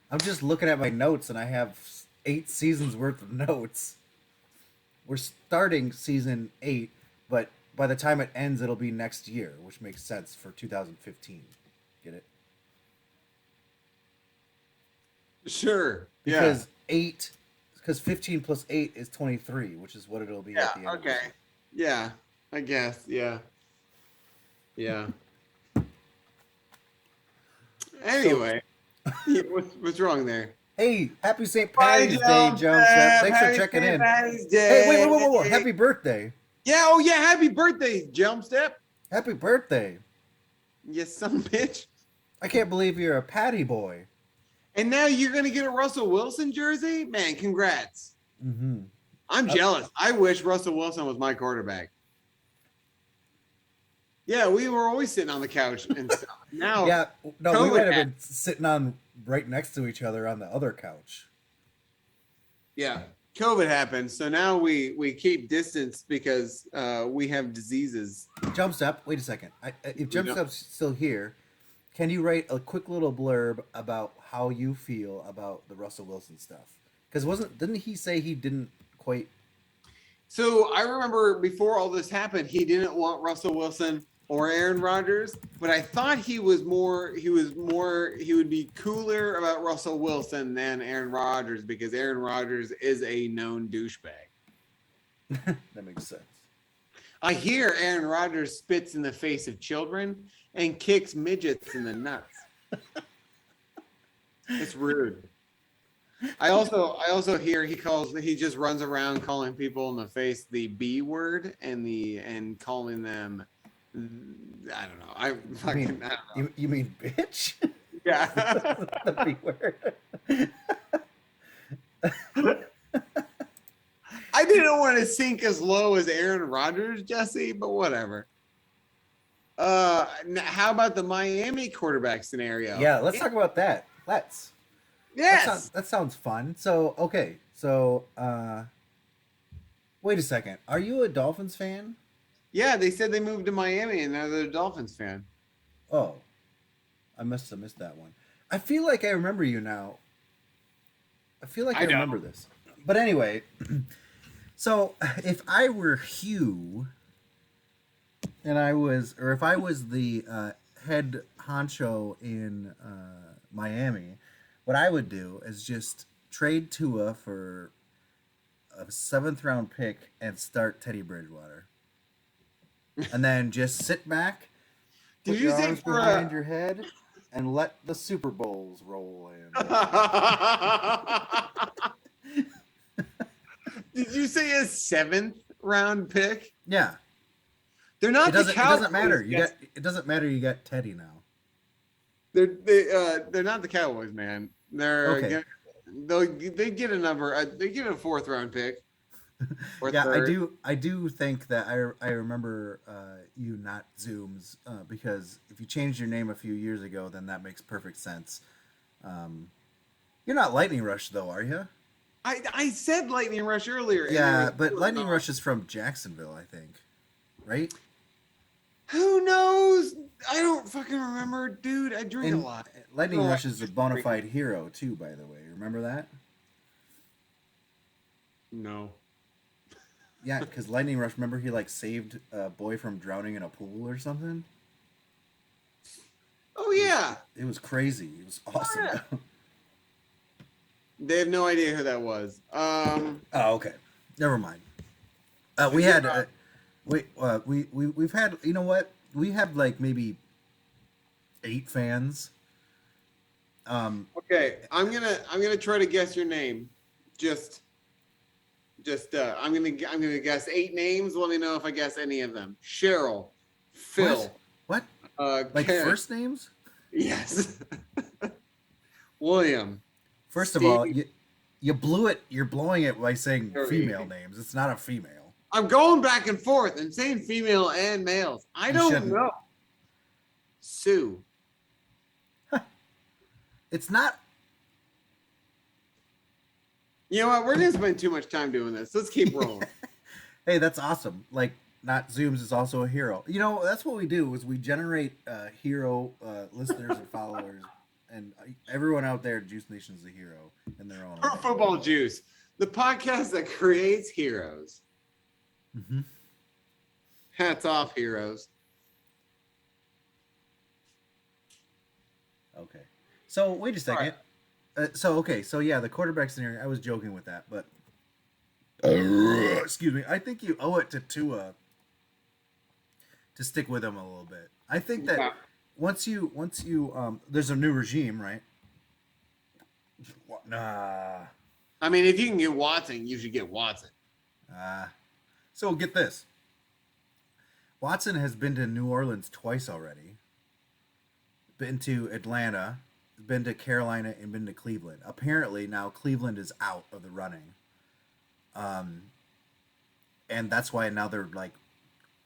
I'm just looking at my notes, and I have 8 seasons worth of notes. We're starting season 8, but by the time it ends, it'll be next year, which makes sense for 2015. Get it? Sure. Because 15 plus 8 is 23, which is what it'll be Yeah. at the end. Of the Okay. season. Yeah. I guess. Yeah. Yeah. Anyway, what's wrong there? Hey, happy St. Patty's Day, Jones. Thanks for checking in. Hey, Hey, wait, whoa. Happy birthday. Yeah, oh yeah, happy birthday, Jump Step. Happy birthday. You son of a bitch. I can't believe you're a Patty boy. And now you're gonna get a Russell Wilson jersey? Man, congrats. Mm-hmm. I'm jealous. I wish Russell Wilson was my quarterback. Yeah, we were always sitting on the couch and stuff. Now Yeah, no, we COVID might have happened. been sitting on right next to each other on the other couch. yeah, COVID happened. So now we keep distance because we have diseases. Jump Step, wait a second. If Jump know- Step's still here, can you write a quick little blurb about how you feel about the Russell Wilson stuff? Because didn't he say he didn't quite? So I remember before all this happened, he didn't want Russell Wilson or Aaron Rodgers, but I thought he would be cooler about Russell Wilson than Aaron Rodgers because Aaron Rodgers is a known douchebag. That makes sense. I hear Aaron Rodgers spits in the face of children and kicks midgets in the nuts. It's rude. I also hear he just runs around calling people in the face the B word and calling them, I don't know. I don't know. You mean bitch? Yeah. The B word. I didn't want to sink as low as Aaron Rodgers, Jesse, but whatever. How about the Miami quarterback scenario? Yeah, let's talk about that. Let's. Yes. That sounds fun. So, okay. So, wait a second. Are you a Dolphins fan? Yeah, they said they moved to Miami and now they're a Dolphins fan. Oh, I must have missed that one. I feel like I remember you now. I feel like I don't. remember this. But anyway, so if I were Hugh and if I was the head honcho in Miami, what I would do is just trade Tua for a 7th round pick and start Teddy Bridgewater. And then just sit back, Did put you your say arms for behind your head, and let the Super Bowls roll in. Did you say a 7th round pick? Yeah, They're not it doesn't. the It Cowboys. doesn't matter. Yes. It doesn't matter. You got Teddy now. They're not the Cowboys, man. Okay. They get a number. They get a 4th round pick. Or Yeah, 3rd. I do think that I remember you not Zooms because if you changed your name a few years ago, then that makes perfect sense. You're not Lightning Rush though, are you? I said Lightning Rush earlier. and Yeah, there was- but Lightning Rush is from Jacksonville, I think, right? Who knows? I don't fucking remember, dude. I drink And a lot. Lightning No, Rush is a bona fide hero too, by the way. Remember that? No. Yeah, because Lightning Rush, remember he like saved a boy from drowning in a pool or something? Oh yeah. It was crazy. It was awesome. yeah. They have no idea who that was. Oh, okay. Never mind. We had we've had, you know what? We have like maybe 8 fans. Okay, I'm gonna try to guess your name. Just I'm gonna guess 8 names. Let me know if I guess any of them. Cheryl, Phil, What? Like Karen. first names? Yes. William. First of Steve. all, you blew it. You're blowing it by saying Sorry. female names. It's not a female. I'm going back and forth and saying female and males. I You don't shouldn't. know. Sue. It's not. You know what? We're gonna spend too much time doing this. Let's keep rolling. Hey, that's awesome. Like, not Zooms is also a hero. You know, that's what we do is we generate hero listeners and followers, and everyone out there, Juice Nation is a hero in their own Pro way. Football Juice, the podcast that creates heroes. Mhm. Hats off, heroes. Okay. So wait a second. So yeah, the quarterback scenario. I was joking with that, but excuse me. I think you owe it to Tua to stick with him a little bit. I think that Yeah. once you there's a new regime, right? Nah. I mean, if you can get Watson, you should get Watson. So get this. Watson has been to New Orleans twice already. Been to Atlanta, been to Carolina, and been to Cleveland. Apparently now Cleveland is out of the running. And that's why now they're like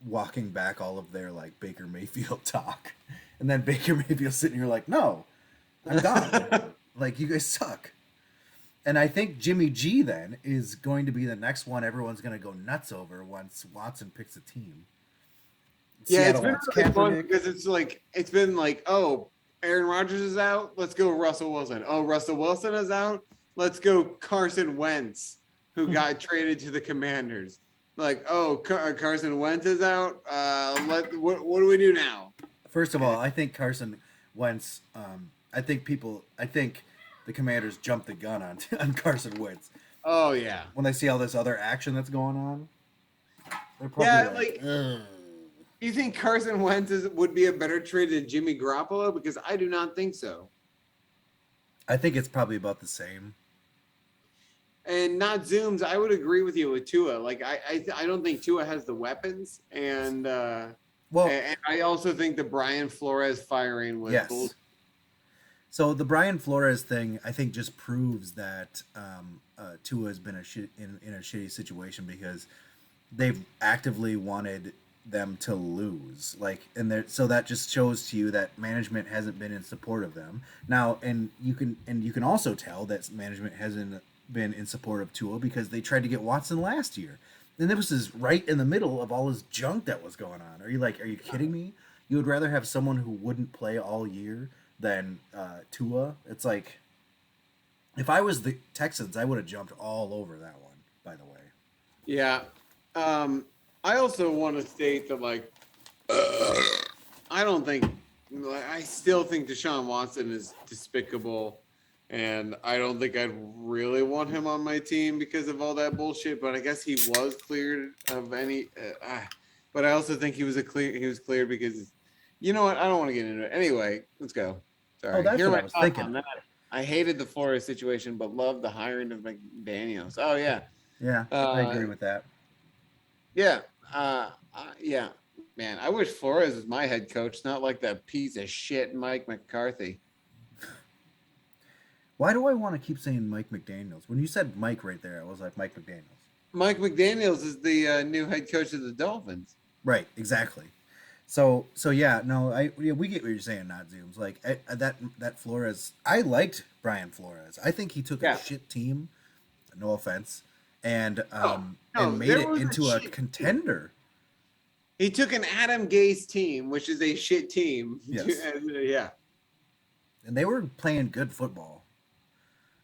walking back all of their like Baker Mayfield talk. And then Baker Mayfield sitting here like, no, I'm gone. Like, you guys suck. And I think Jimmy G then is going to be the next one everyone's going to go nuts over once Watson picks a team. Yeah, Seattle it's wants been really fun Kaepernick. because it's been like, oh, Aaron Rodgers is out. Let's go Russell Wilson. Oh, Russell Wilson is out. Let's go Carson Wentz, who got traded to the Commanders. Like, oh, Carson Wentz is out. What do we do now? First of all, I think Carson Wentz. I think the Commanders jumped the gun on Carson Wentz Oh yeah, when they see all this other action that's going on. They're probably Yeah, like, "Ugh." you think Carson Wentz would be a better trade than Jimmy Garoppolo? Because I do not think so. I think it's probably about the same. And not Zooms. I would agree with you with Tua. Like I don't think Tua has the weapons, and Well, and I also think the Brian Flores firing was yes. bullshit. So the Brian Flores thing, I think, just proves that Tua has been in a shitty situation because they've actively wanted them to lose. So that just shows to you that management hasn't been in support of them. Now, and you can also tell that management hasn't been in support of Tua because they tried to get Watson last year. And this is right in the middle of all this junk that was going on. Are you kidding me? You would rather have someone who wouldn't play all year than Tua? It's like, if I was the Texans, I would have jumped all over that one, by the way. Yeah. I also want to state that I still think Deshaun Watson is despicable, and I don't think I'd really want him on my team because of all that bullshit. But I guess he was cleared of any. But I also think he was cleared because, you know what? I don't want to get into it. Anyway, let's go. Sorry. that's Here what my I was thoughts thinking. on that. I hated the Flores situation, but loved the hiring of McDaniels. Oh yeah, Yeah, I agree with that. yeah, yeah. Man, I wish Flores was my head coach, not like that piece of shit Mike McCarthy. Why do I want to keep saying Mike McDaniels? When you said Mike right there, I was like Mike McDaniels. Mike McDaniels is the new head coach of the Dolphins. Right, exactly. So yeah, no, we get what you're saying, not Zooms. Like that Flores, I liked Brian Flores. I think he took Yeah. a shit team, no offense, and no, and made there it was a into a shit contender. He took an Adam Gase team, which is a shit team. Yes. Yeah. And they were playing good football.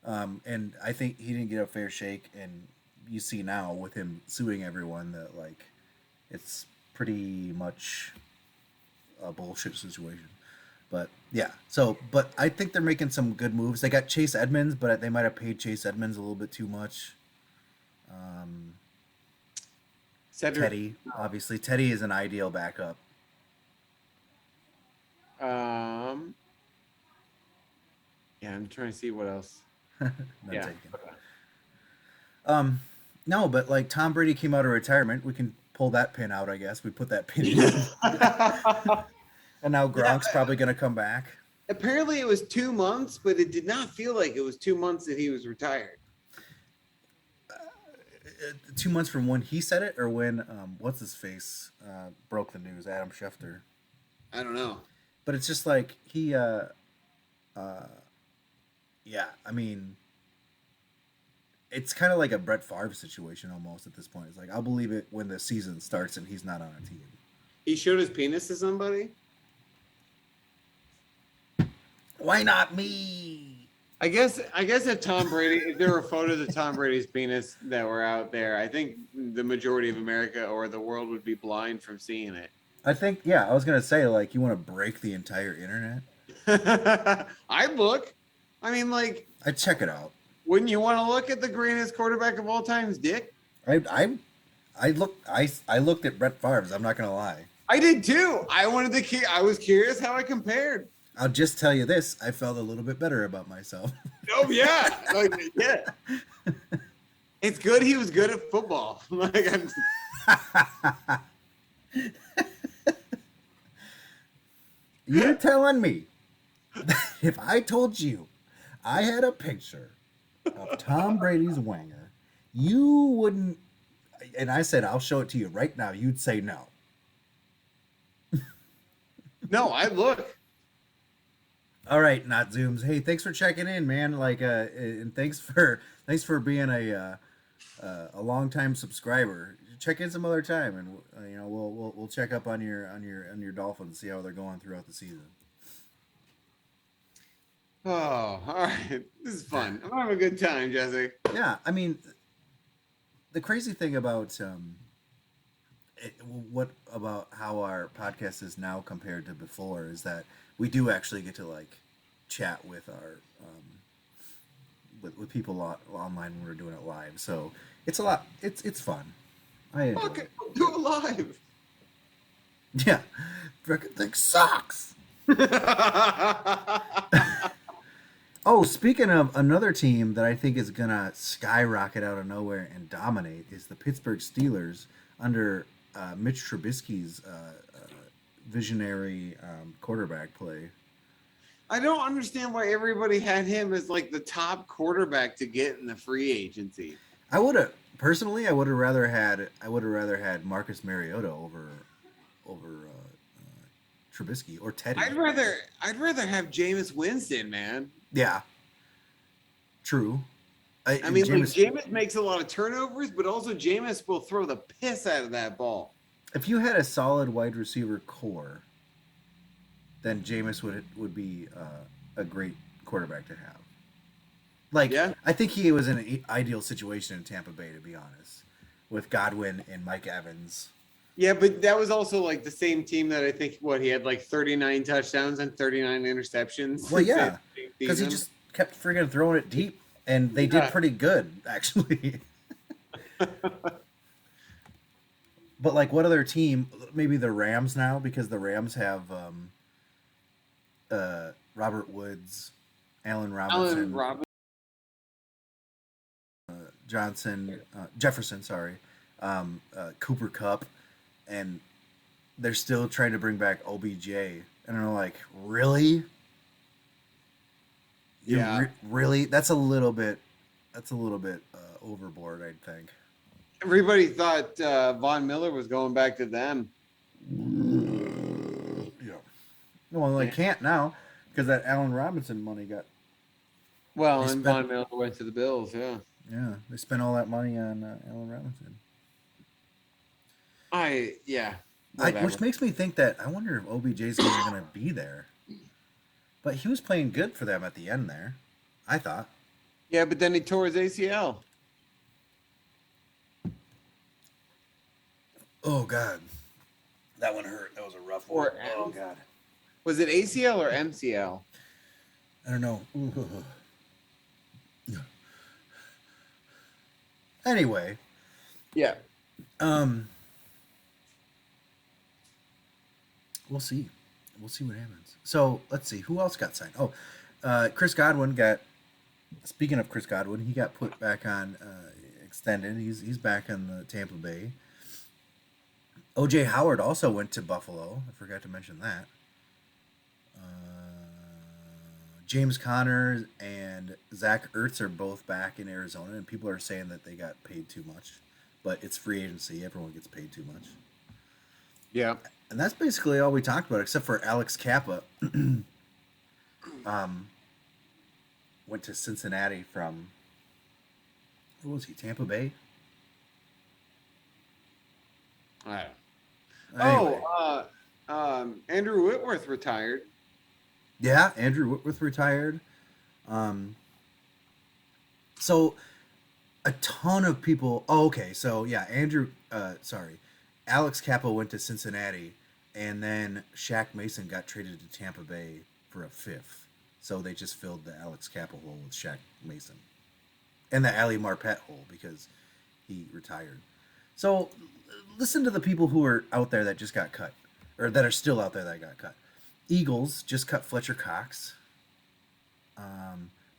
And I think he didn't get a fair shake, and you see now with him suing everyone that like it's pretty much a bullshit situation. But yeah, but I think they're making some good moves. They got Chase Edmonds, but they might have paid Chase Edmonds a little bit too much. Teddy, obviously, Teddy is an ideal backup. Yeah, I'm trying to see what else. Not Yeah. taken. No, but like Tom Brady came out of retirement. We can pull that pin out, I guess. We put that pin in. And now Gronk's probably going to come back. Apparently it was 2 months, but it did not feel like it was 2 months that he was retired. 2 months from when he said it, or when what's his face broke the news, Adam Schefter. I don't know. But it's just like he yeah, I mean, it's kind of like a Brett Favre situation almost at this point. It's like, I'll believe it when the season starts and he's not on a team. He showed his penis to somebody? Why not me? I guess if Tom Brady, if there were photos of Tom Brady's penis that were out there, I think the majority of America or the world would be blind from seeing it. I think, yeah, I was going to say, like, you want to break the entire internet? I'd look. I mean, like, I'd check it out. wouldn't you want to look at the greatest quarterback of all time's dick? I looked at Brett Favre's. I'm not going to lie. I did too. I was curious how I compared. I'll just tell you this: I felt a little bit better about myself. Oh yeah, like, yeah. It's good he was good at football. Like, You're telling me that if I told you I had a picture of Tom Brady's wanger, you wouldn't, and I said, I'll show it to you right now, you'd say no. no, I look. All right, not Zooms. Hey, thanks for checking in, man. Like, and thanks for being a longtime subscriber. Check in some other time, and you know we'll check up on your Dolphins, see how they're going throughout the season. Oh, all right. This is fun. I'm having a good time, Jesse. Yeah, I mean, the crazy thing about what about how our podcast is now compared to before is that we do actually get to like chat with our with people online when we're doing it live. So it's a lot. It's fun. I enjoy Fuck it. it, we'll do it live. Yeah, freaking thing sucks. Oh, speaking of another team that I think is gonna skyrocket out of nowhere and dominate is the Pittsburgh Steelers under Mitch Trubisky's visionary quarterback play. I don't understand why everybody had him as like the top quarterback to get in the free agency. I would have rather had Marcus Mariota over Trubisky or Teddy. I'd rather have Jameis Winston, man. Yeah. True. I mean, Jameis makes a lot of turnovers, but also Jameis will throw the piss out of that ball. If you had a solid wide receiver core, then Jameis would be a great quarterback to have. Like, Yeah. I think he was in an ideal situation in Tampa Bay, to be honest, with Godwin and Mike Evans. Yeah, but that was also like the same team that I think he had like 39 touchdowns and 39 interceptions. Well, yeah, because he just kept friggin' throwing it deep, and they did pretty good, actually. But like, what other team? Maybe the Rams now, because the Rams have Robert Woods, Allen Robinson, Allen Robinson. Johnson, Jefferson, sorry, Cooper Cup, and they're still trying to bring back OBJ. And I'm like, really? Yeah. Really? That's a little bit overboard, I think. Everybody thought Von Miller was going back to them. Yeah. Well, they can't now because that Allen Robinson money got. Well, They and spent- Von Miller went to the Bills. Yeah. Yeah, they spent all that money on Allen Robinson. Whatever. Which makes me think that I wonder if OBJ's even going to be there. But he was playing good for them at the end there, I thought. Yeah, but then he tore his ACL. Oh, God. That one hurt. That was a rough one. Or Oh, M. God. Was it ACL or MCL? I don't know. Anyway, Yeah. we'll see. We'll see what happens. So let's see who else got signed. Oh, Chris Godwin got. Speaking of Chris Godwin, he got put back on extended. He's back in the Tampa Bay. OJ Howard also went to Buffalo. I forgot to mention that. James Conner and Zach Ertz are both back in Arizona, and people are saying that they got paid too much. But it's free agency. Everyone gets paid too much. Yeah. And that's basically all we talked about, except for Alex Kappa. Went to Cincinnati from, where was he, Tampa Bay? All right. Anyway, Andrew Whitworth retired. yeah, Andrew Whitworth retired. So a ton of people. Oh, okay. So yeah, Alex Kappa went to Cincinnati, and then Shaq Mason got traded to Tampa Bay for a fifth. So they just filled the Alex Kappa hole with Shaq Mason, and the Ali Marpet hole because he retired. So listen to the people who are out there that just got cut, or that are still out there that got cut. Eagles just cut Fletcher Cox.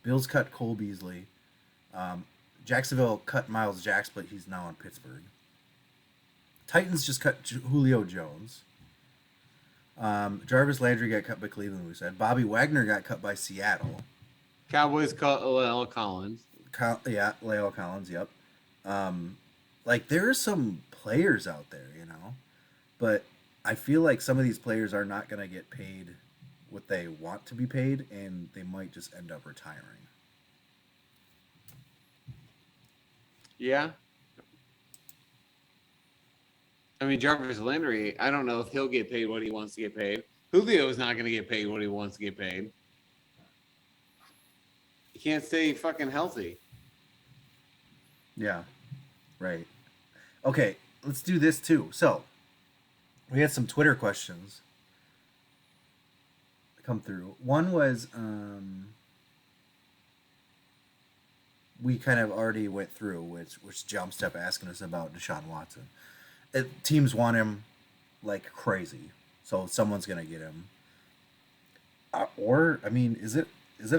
Bills cut Cole Beasley. Jacksonville cut Miles Jacks, but he's now in Pittsburgh. Titans just cut Julio Jones. Jarvis Landry got cut by Cleveland, we said. Bobby Wagner got cut by Seattle. Cowboys cut La'el Collins. La'el Collins, yep. Like, there are some players out there, but I feel like some of these players are not going to get paid what they want to be paid, and they might just end up retiring. Yeah. I mean, Jarvis Landry, I don't know if he'll get paid what he wants to get paid. Julio is not going to get paid what he wants to get paid. He can't stay fucking healthy. Yeah, right. Okay, let's do this too. So, we had some Twitter questions come through. One was, we kind of already went through, which Jump Step asking us about Deshaun Watson. Teams want him like crazy, so someone's gonna get him. Or, I mean, is it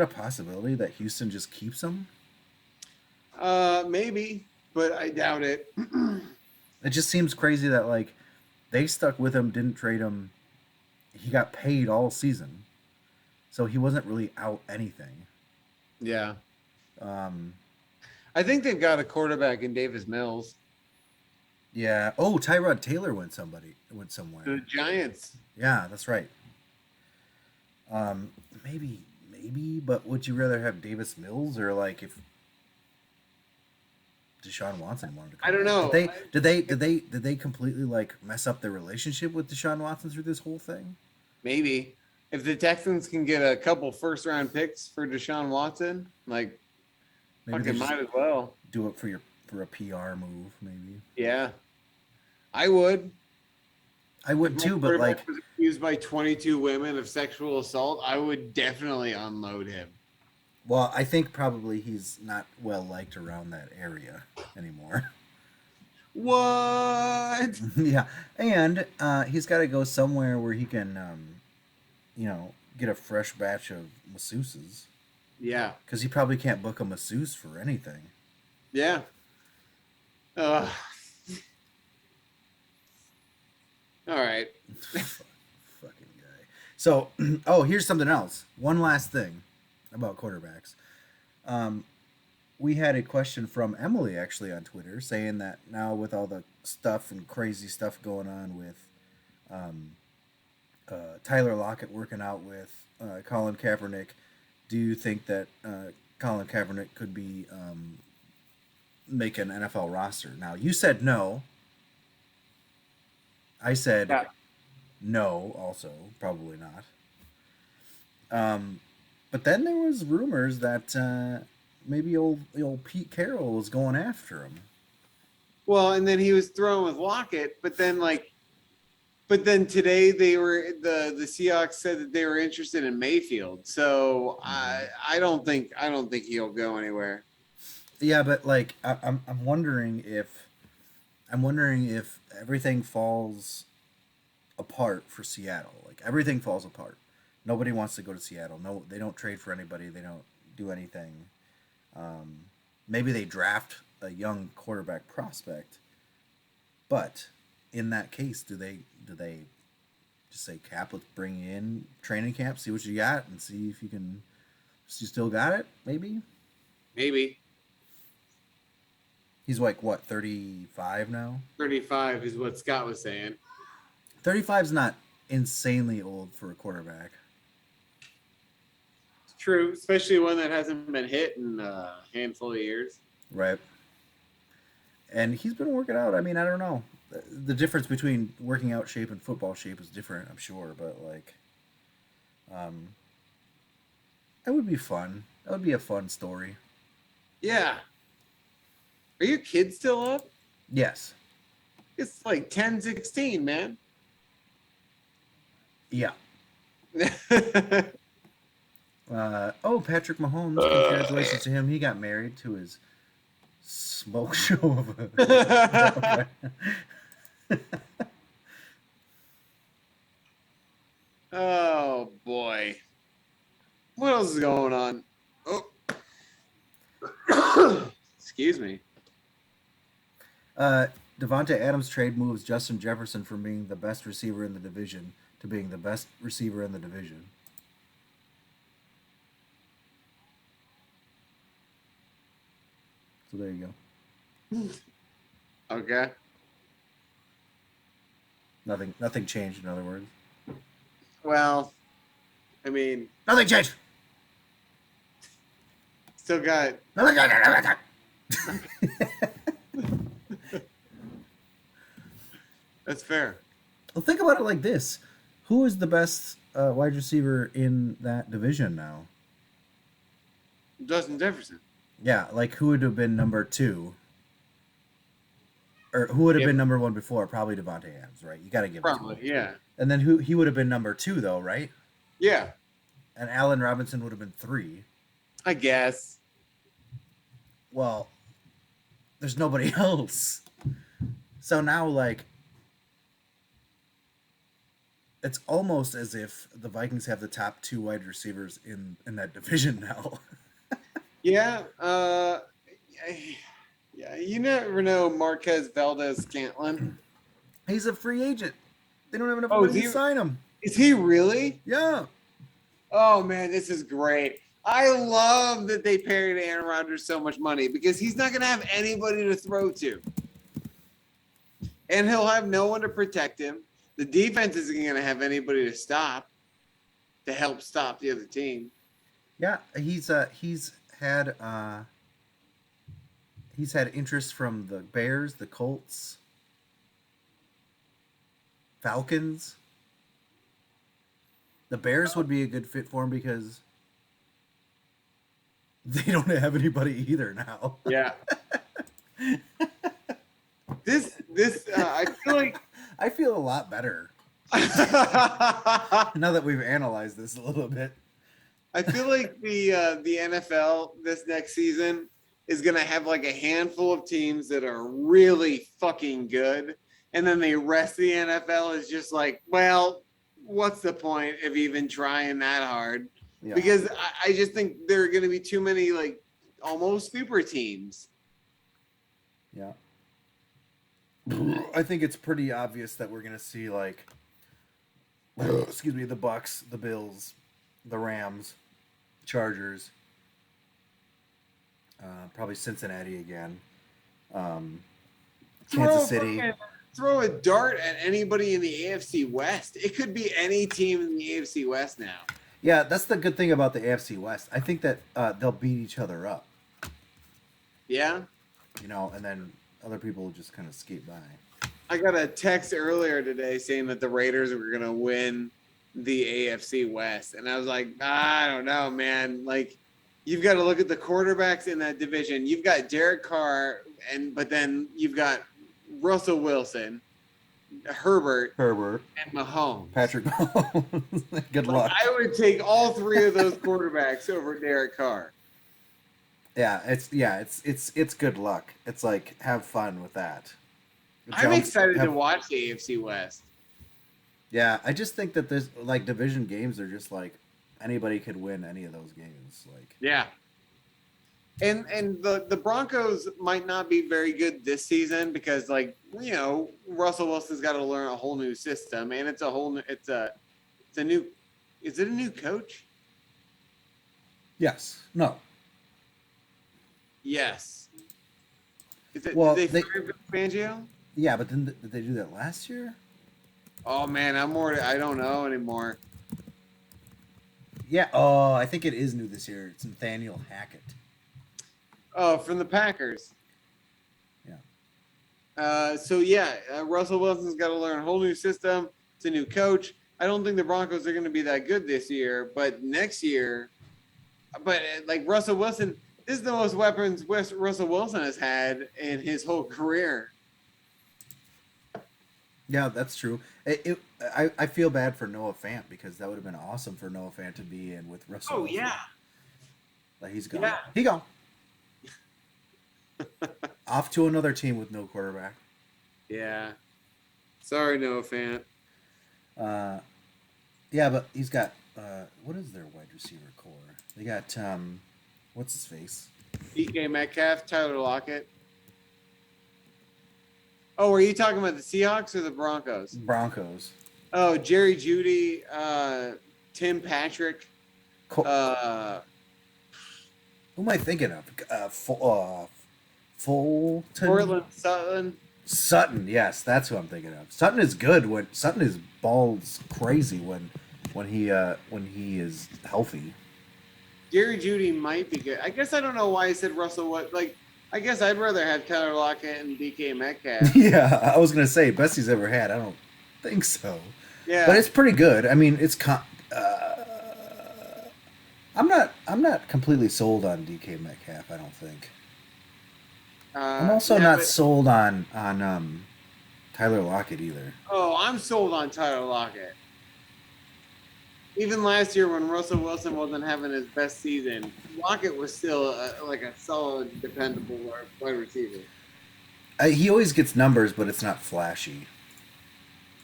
a possibility that Houston just keeps him? Maybe, but I doubt it. It just seems crazy that like they stuck with him, didn't trade him. He got paid all season, so he wasn't really out anything. Yeah. I think they've got a quarterback in Davis Mills. Yeah. Oh, Tyrod Taylor went somewhere. The Giants. Yeah, that's right. Maybe, but would you rather have Davis Mills or like if Deshaun Watson wanted to come I don't back? know. Did they completely like mess up their relationship with Deshaun Watson through this whole thing? Maybe. If the Texans can get a couple first round picks for Deshaun Watson, like, Maybe they fucking just might as well. do it for a PR move, maybe. Yeah. I would. I would too, but like, If my quarterback was accused by 22 women of sexual assault, I would definitely unload him. well, I think probably he's not well liked around that area anymore. What? Yeah, and he's got to go somewhere where he can, get a fresh batch of masseuses Yeah. because he probably can't book a masseuse for anything. Yeah. Uh, all right. Fucking guy. So, oh, here's something else. One last thing about quarterbacks. We had a question from Emily actually on Twitter saying that now with all the stuff and crazy stuff going on with Tyler Lockett working out with Colin Kaepernick, do you think that Colin Kaepernick could be make an NFL roster? Now, you said no. I said Yeah. no, also probably not. But then there was rumors that maybe old Pete Carroll was going after him. Well, and then he was thrown with Lockett, but then today the Seahawks said that they were interested in Mayfield. So I don't think he'll go anywhere. Yeah, but like I'm wondering if everything falls apart for Seattle. Like everything falls apart. Nobody wants to go to Seattle. No, they don't trade for anybody. They don't do anything. Maybe they draft a young quarterback prospect, but in that case, do they just say, Cap, let's bring you in training camp, see what you got, and see if you still got it? Maybe. He's like what, 35 now? 35 is what Scott was saying. 35's not insanely old for a quarterback. It's true, especially one that hasn't been hit in a handful of years. Right. And he's been working out. I mean, I don't know. The difference between working out shape and football shape is different, I'm sure, but like it would be fun. That would be a fun story. Yeah. Are your kids still up? Yes. It's like 10-16, man. Yeah. Patrick Mahomes, congratulations to him. He got married to his smoke show of a Oh boy. What else is going on? Oh. Excuse me. Devontae Adams trade moves Justin Jefferson from being the best receiver in the division to being the best receiver in the division. So there you go. Okay. Nothing changed, in other words. Well, I mean, Nothing changed. still got Nothing changed. that's fair. Well, think about it like this: who is the best wide receiver in that division now? Justin Jefferson. Yeah, like who would have been number 2? Or who would have been number 1 before? Probably Devontae Adams, right? You got to give it to Probably, him. yeah. And then he would have been number 2 though, right? Yeah, And Allen Robinson would have been 3. I guess. Well, there's nobody else. So now, like, it's almost as if the Vikings have the top 2 wide receivers in that division now. Yeah. Yeah. You never know Marquez Valdez-Scantling. He's a free agent. They don't have enough Oh, money to sign him. Is he really? Yeah. Oh man, this is great. I love that they paid Aaron Rodgers so much money because he's not going to have anybody to throw to. And he'll have no one to protect him. The defense isn't going to have anybody to help stop the other team. Yeah, he's had interest from the Bears, the Colts, Falcons. The Bears would be a good fit for him because they don't have anybody either now. Yeah. This I feel like I feel a lot better now that we've analyzed this a little bit. I feel like the NFL this next season is gonna have like a handful of teams that are really fucking good, and then the rest of the NFL is just like, well, what's the point of even trying that hard? Yeah. Because I just think there are going to be too many like almost super teams. Yeah. I think it's pretty obvious that we're gonna see like, excuse me, the Bucks, the Bills, the Rams, Chargers, probably Cincinnati again, Kansas City. Throw a dart at anybody in the AFC West. It could be any team in the AFC West now. Yeah, that's the good thing about the AFC West. I think that they'll beat each other up, Yeah. you know, and then other people will just kind of skate by. I got a text earlier today saying that the Raiders were going to win the AFC West. And I was like, I don't know, man. Like, you've got to look at the quarterbacks in that division. You've got Derek Carr, but then you've got Russell Wilson, Herbert, and Mahomes. Patrick Mahomes. Good luck. I would take all three of those quarterbacks over Derek Carr. Yeah, it's good luck. It's like, have fun with that. I'm excited to watch the AFC West. Yeah, I just think that there's like division games are just like anybody could win any of those games. Like, yeah. And the Broncos might not be very good this season because, like, you know, Russell Wilson's got to learn a whole new system, and it's a whole new, is it a new coach? yes, no. Yes. Is it, Well, did they- fire Fangio? Yeah, but then did they do that last year? Oh man, I don't know anymore. Yeah. Oh, I think it is new this year. It's Nathaniel Hackett. Oh, from the Packers. Yeah. Russell Wilson's got to learn a whole new system. It's a new coach. I don't think the Broncos are going to be that good this year, but next year, like Russell Wilson, this is the most weapons Russell Wilson has had in his whole career. Yeah, that's true. I feel bad for Noah Fant because that would have been awesome for Noah Fant to be in with Russell. Oh Wilson. yeah. Like he's gone. Yeah. He gone. Off to another team with no quarterback. Yeah. Sorry, Noah Fant. Yeah, but he's got what is their wide receiver core? They got what's his face? DK Metcalf, Tyler Lockett. Oh, are you talking about the Seahawks or the Broncos? Broncos. Oh, Jerry Jeudy, Tim Patrick. Who am I thinking of? Fulton. Portland Sutton. Sutton, yes, that's who I'm thinking of. Sutton is good when Sutton is balls crazy when he is healthy. Jerry Jeudy might be good. I guess I don't know why I said Russell. I guess I'd rather have Tyler Lockett and DK Metcalf. Yeah, I was gonna say best he's ever had. I don't think so. Yeah, But it's pretty good. I mean, I'm not completely sold on DK Metcalf. I don't think. I'm also not sold on Tyler Lockett either. Oh, I'm sold on Tyler Lockett. Even last year when Russell Wilson wasn't having his best season, Lockett was still like a solid, dependable wide receiver. He always gets numbers, but it's not flashy.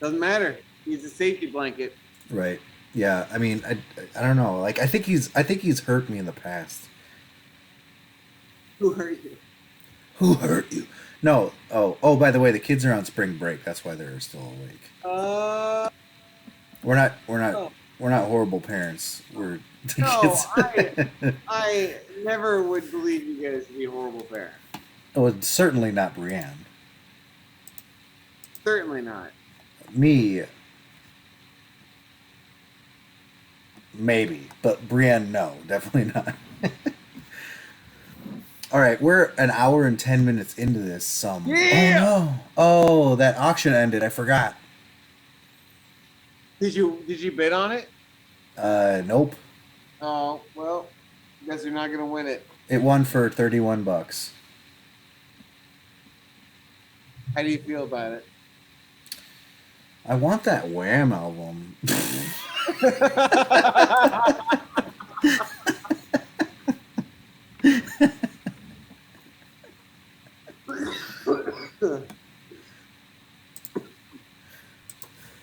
Doesn't matter. He's a safety blanket. Right. Yeah. I mean, I don't know. Like, I think he's hurt me in the past. Who hurt you? Who hurt you? No. Oh. By the way, the kids are on spring break. That's why they're still awake. We're not. No. We're not horrible parents. We're the No, kids. I never would believe you guys to be horrible parents. Oh, it's certainly not Brienne. Certainly not. Me, maybe, but Brienne, no, definitely not. All right, we're an hour and 10 minutes into this. Yeah! Oh no! Oh, that auction ended. I forgot. Did you bid on it? Nope. Oh well, guess you're not gonna win it. It won for $31. How do you feel about it? I want that Wham album.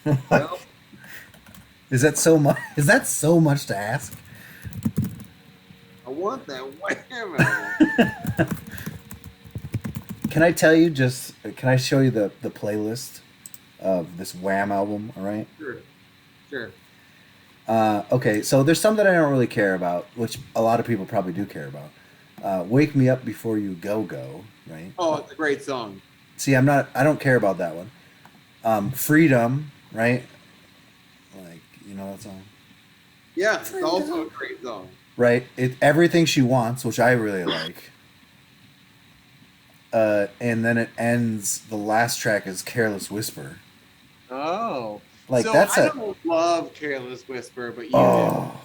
Well, Is that so much? Is that so much to ask? I want that Wham album. Can I tell you just? Can I show you the playlist of this Wham album? All right. Sure. Sure. Okay, so there's some that I don't really care about, which a lot of people probably do care about. "Wake Me Up Before You Go Go," right? Oh, it's a great song. See, I don't care about that one. "Freedom," right? Like, you know that song, Yeah, it's also a great song. right? "Everything She Wants," which I really like. And then it ends. The last track is "Careless Whisper." Oh. Like, so that's I a don't love Careless Whisper, but you do. oh,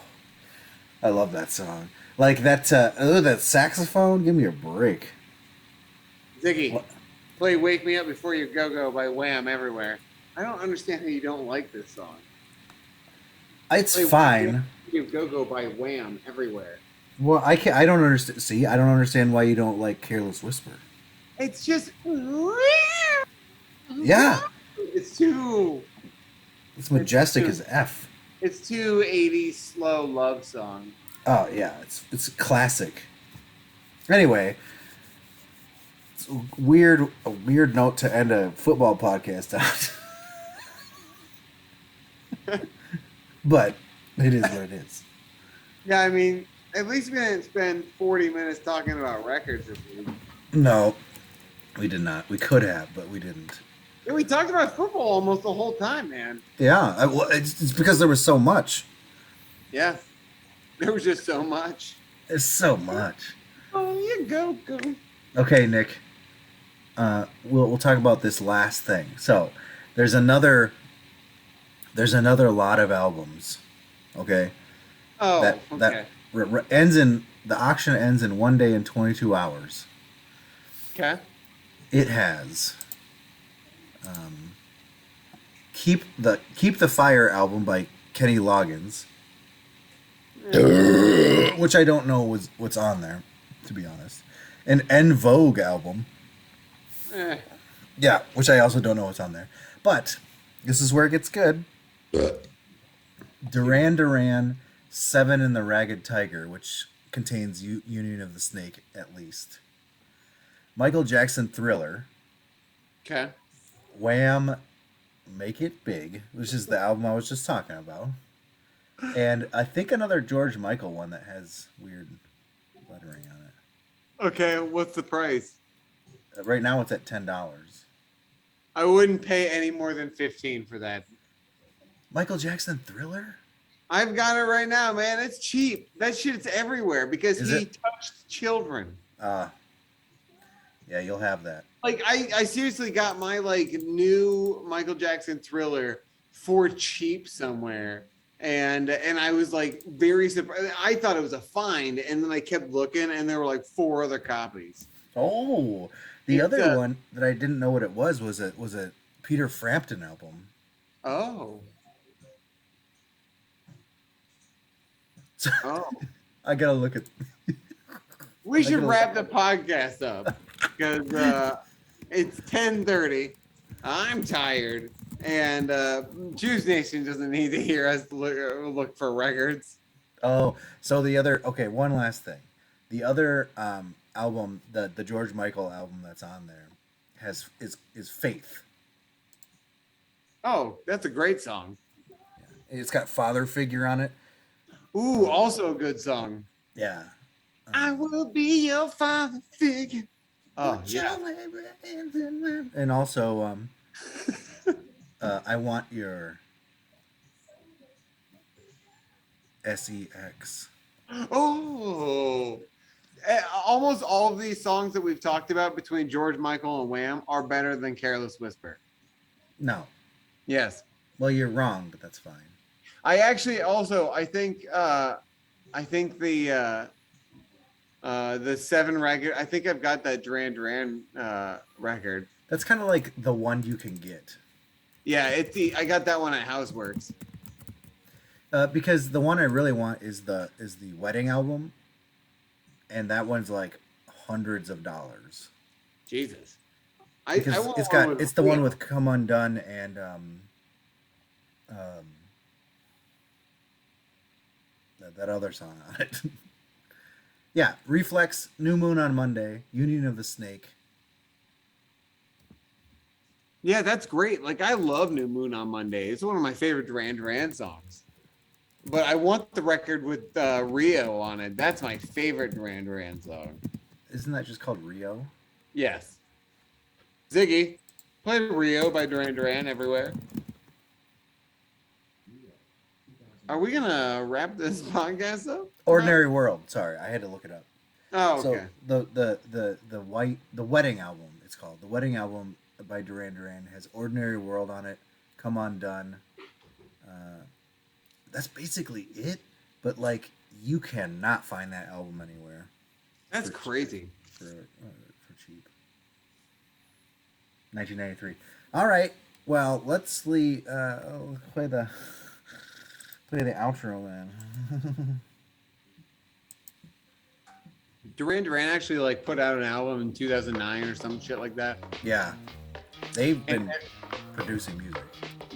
I love that song. Like that. That saxophone. Give me a break. Ziggy, What? play "Wake Me Up Before You Go Go" by Wham everywhere. I don't understand how you don't like this song. It's Play "Wake Me fine. Up Before You Go Go" by Wham everywhere. Well, I can't. I don't understand. See, I don't understand why you don't like "Careless Whisper." It's just Yeah, it's too it's majestic as f. it's too 80s slow love song. Oh yeah, it's a classic. Anyway, it's a weird note to end a football podcast on. But it is what it is. Yeah, I mean, at least we didn't spend 40 minutes talking about records this week. No, we did not. We could have, but we didn't. Yeah, we talked about football almost the whole time, man. Yeah, well, it's because there was so much. Yeah. There was just so much. It's so much. Oh, you go. Okay, Nick. We'll talk about this last thing. So, there's another lot of albums. Okay. Oh, That okay. ends in the auction ends in 1 day and 22 hours. Okay. It has Keep the Fire album by Kenny Loggins, which I don't know what's on there, to be honest. An En Vogue album, Eh. yeah, which I also don't know what's on there. But this is where it gets good. Duran Duran, Seven and the Ragged Tiger, which contains Union of the Snake at least. Michael Jackson, Thriller. Okay. Wham, Make It Big, which is the album I was just talking about. And I think another George Michael one that has weird lettering on it. Okay, what's the price? Right now it's at $10. I wouldn't pay any more than 15 for that. Michael Jackson, Thriller? I've got it right now, man. It's cheap. That shit's everywhere because Is he it? touched children. Yeah, you'll have that. Like I seriously got my like new Michael Jackson Thriller for cheap somewhere. And I was like very surprised. I thought it was a find, and then I kept looking, and there were like 4 other copies. Oh, the It's, other one that I didn't know what it was a Peter Frampton album. Oh. So Oh. I gotta look at. We should gotta- wrap the podcast up because it's 10:30. I'm tired, and Juice Nation doesn't need to hear us look for records. Oh, so the other one last thing. The other album, the George Michael album that's on there, is Faith. Oh, that's a great song. It's got Father Figure on it. Ooh, also a good song. Yeah. I will be your father figure. Oh yeah. And also, I want your sex. Oh. Almost all of these songs that we've talked about between George Michael and Wham are better than Careless Whisper. No. Yes. Well, you're wrong, but that's fine. I actually also I think the 7 record. I think I've got that Duran Duran record. That's kind of like the one you can get. Yeah, I got that one at Houseworks. Because the one I really want is the Wedding album, and that one's like hundreds of dollars. Jesus. Because I want it's one the one with Come Undone and that other song on it. Yeah, Reflex, New Moon on Monday, Union of the Snake. Yeah, that's great. Like I love New Moon on Monday. It's one of my favorite Duran Duran songs. But I want the record with Rio on it. That's my favorite Duran Duran song. Isn't that just called Rio? Yes. Ziggy, play Rio by Duran Duran everywhere. Are we gonna wrap this podcast up? Ordinary World. Sorry, I had to look it up. Oh, okay. So the Wedding album, it's called. The Wedding album by Duran Duran has Ordinary World on it, Come Undone. That's basically it. But like, you cannot find that album anywhere That's crazy. for cheap. 1993. All right. Well, let's play the outro then. Duran Duran actually like put out an album in 2009 or some shit like that. Yeah, they've been And producing music.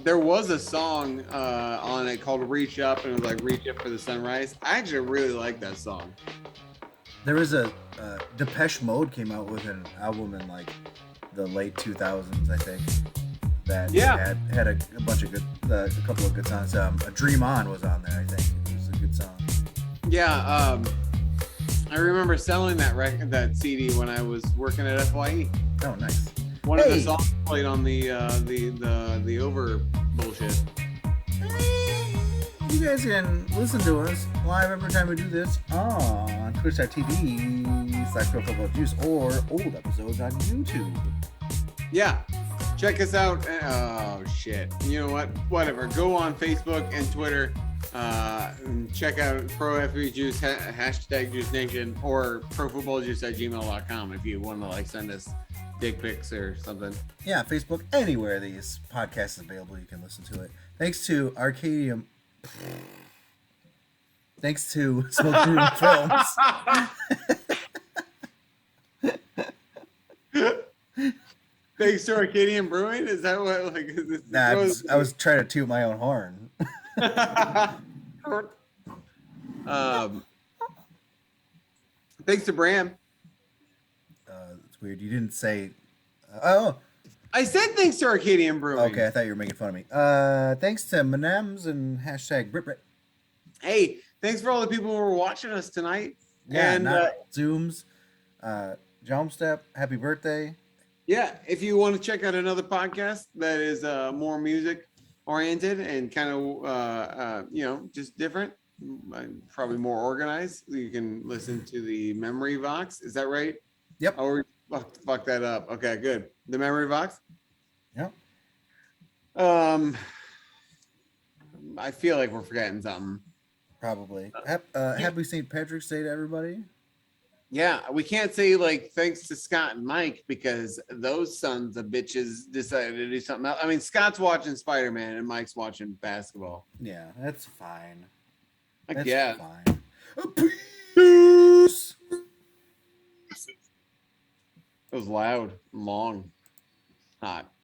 there was a song on it called "Reach Up," and it was like "Reach Up for the Sunrise." I actually really like that song. There was a Depeche Mode came out with an album in like the late 2000s, I think. That Yeah. had a bunch of good, a couple of good songs. A Dream On was on there, I think. It was a good song. Yeah, I remember selling that CD when I was working at FYE. Oh, nice. One of the Hey! songs played on the over bullshit. You guys can listen to us live every time we do this on twitch.tv/ProFootballJuice or old episodes on YouTube. Yeah, check us out. Oh shit! You know what? Whatever. Go on Facebook and Twitter. And check out Pro FB Juice hashtag Juice Nation or profootballjuice@gmail.com if you want to like send us dick pics or something. Yeah, Facebook, anywhere these podcasts is available, you can listen to it. Thanks to Arcadium. Thanks to Smoke Room Films. Thanks to Arcadian Brewing. Is that what like? Is this, Nah, I was trying to toot my own horn. Thanks to Bram. It's weird. You didn't say. Oh, I said thanks to Arcadian Brewing. okay. I thought you were making fun of me. Thanks to Mnems and hashtag Brit. Hey, thanks for all the people who were watching us tonight. Yeah, and Zooms. Jomstep, happy birthday. yeah, if you want to check out another podcast that is more music oriented and kind of just different, probably more organized, you can listen to the Memory Vox. Is that right? Yep. Oh, fuck that up. Okay, good. The Memory Vox. Yep. I feel like we're forgetting something. Probably. Happy St. Patrick's Day to everybody. Yeah, we can't say like thanks to Scott and Mike because those sons of bitches decided to do something else. I mean, Scott's watching Spider-Man and Mike's watching basketball. Yeah, that's fine. I That's guess. fine. Peace. It was loud, long, hot.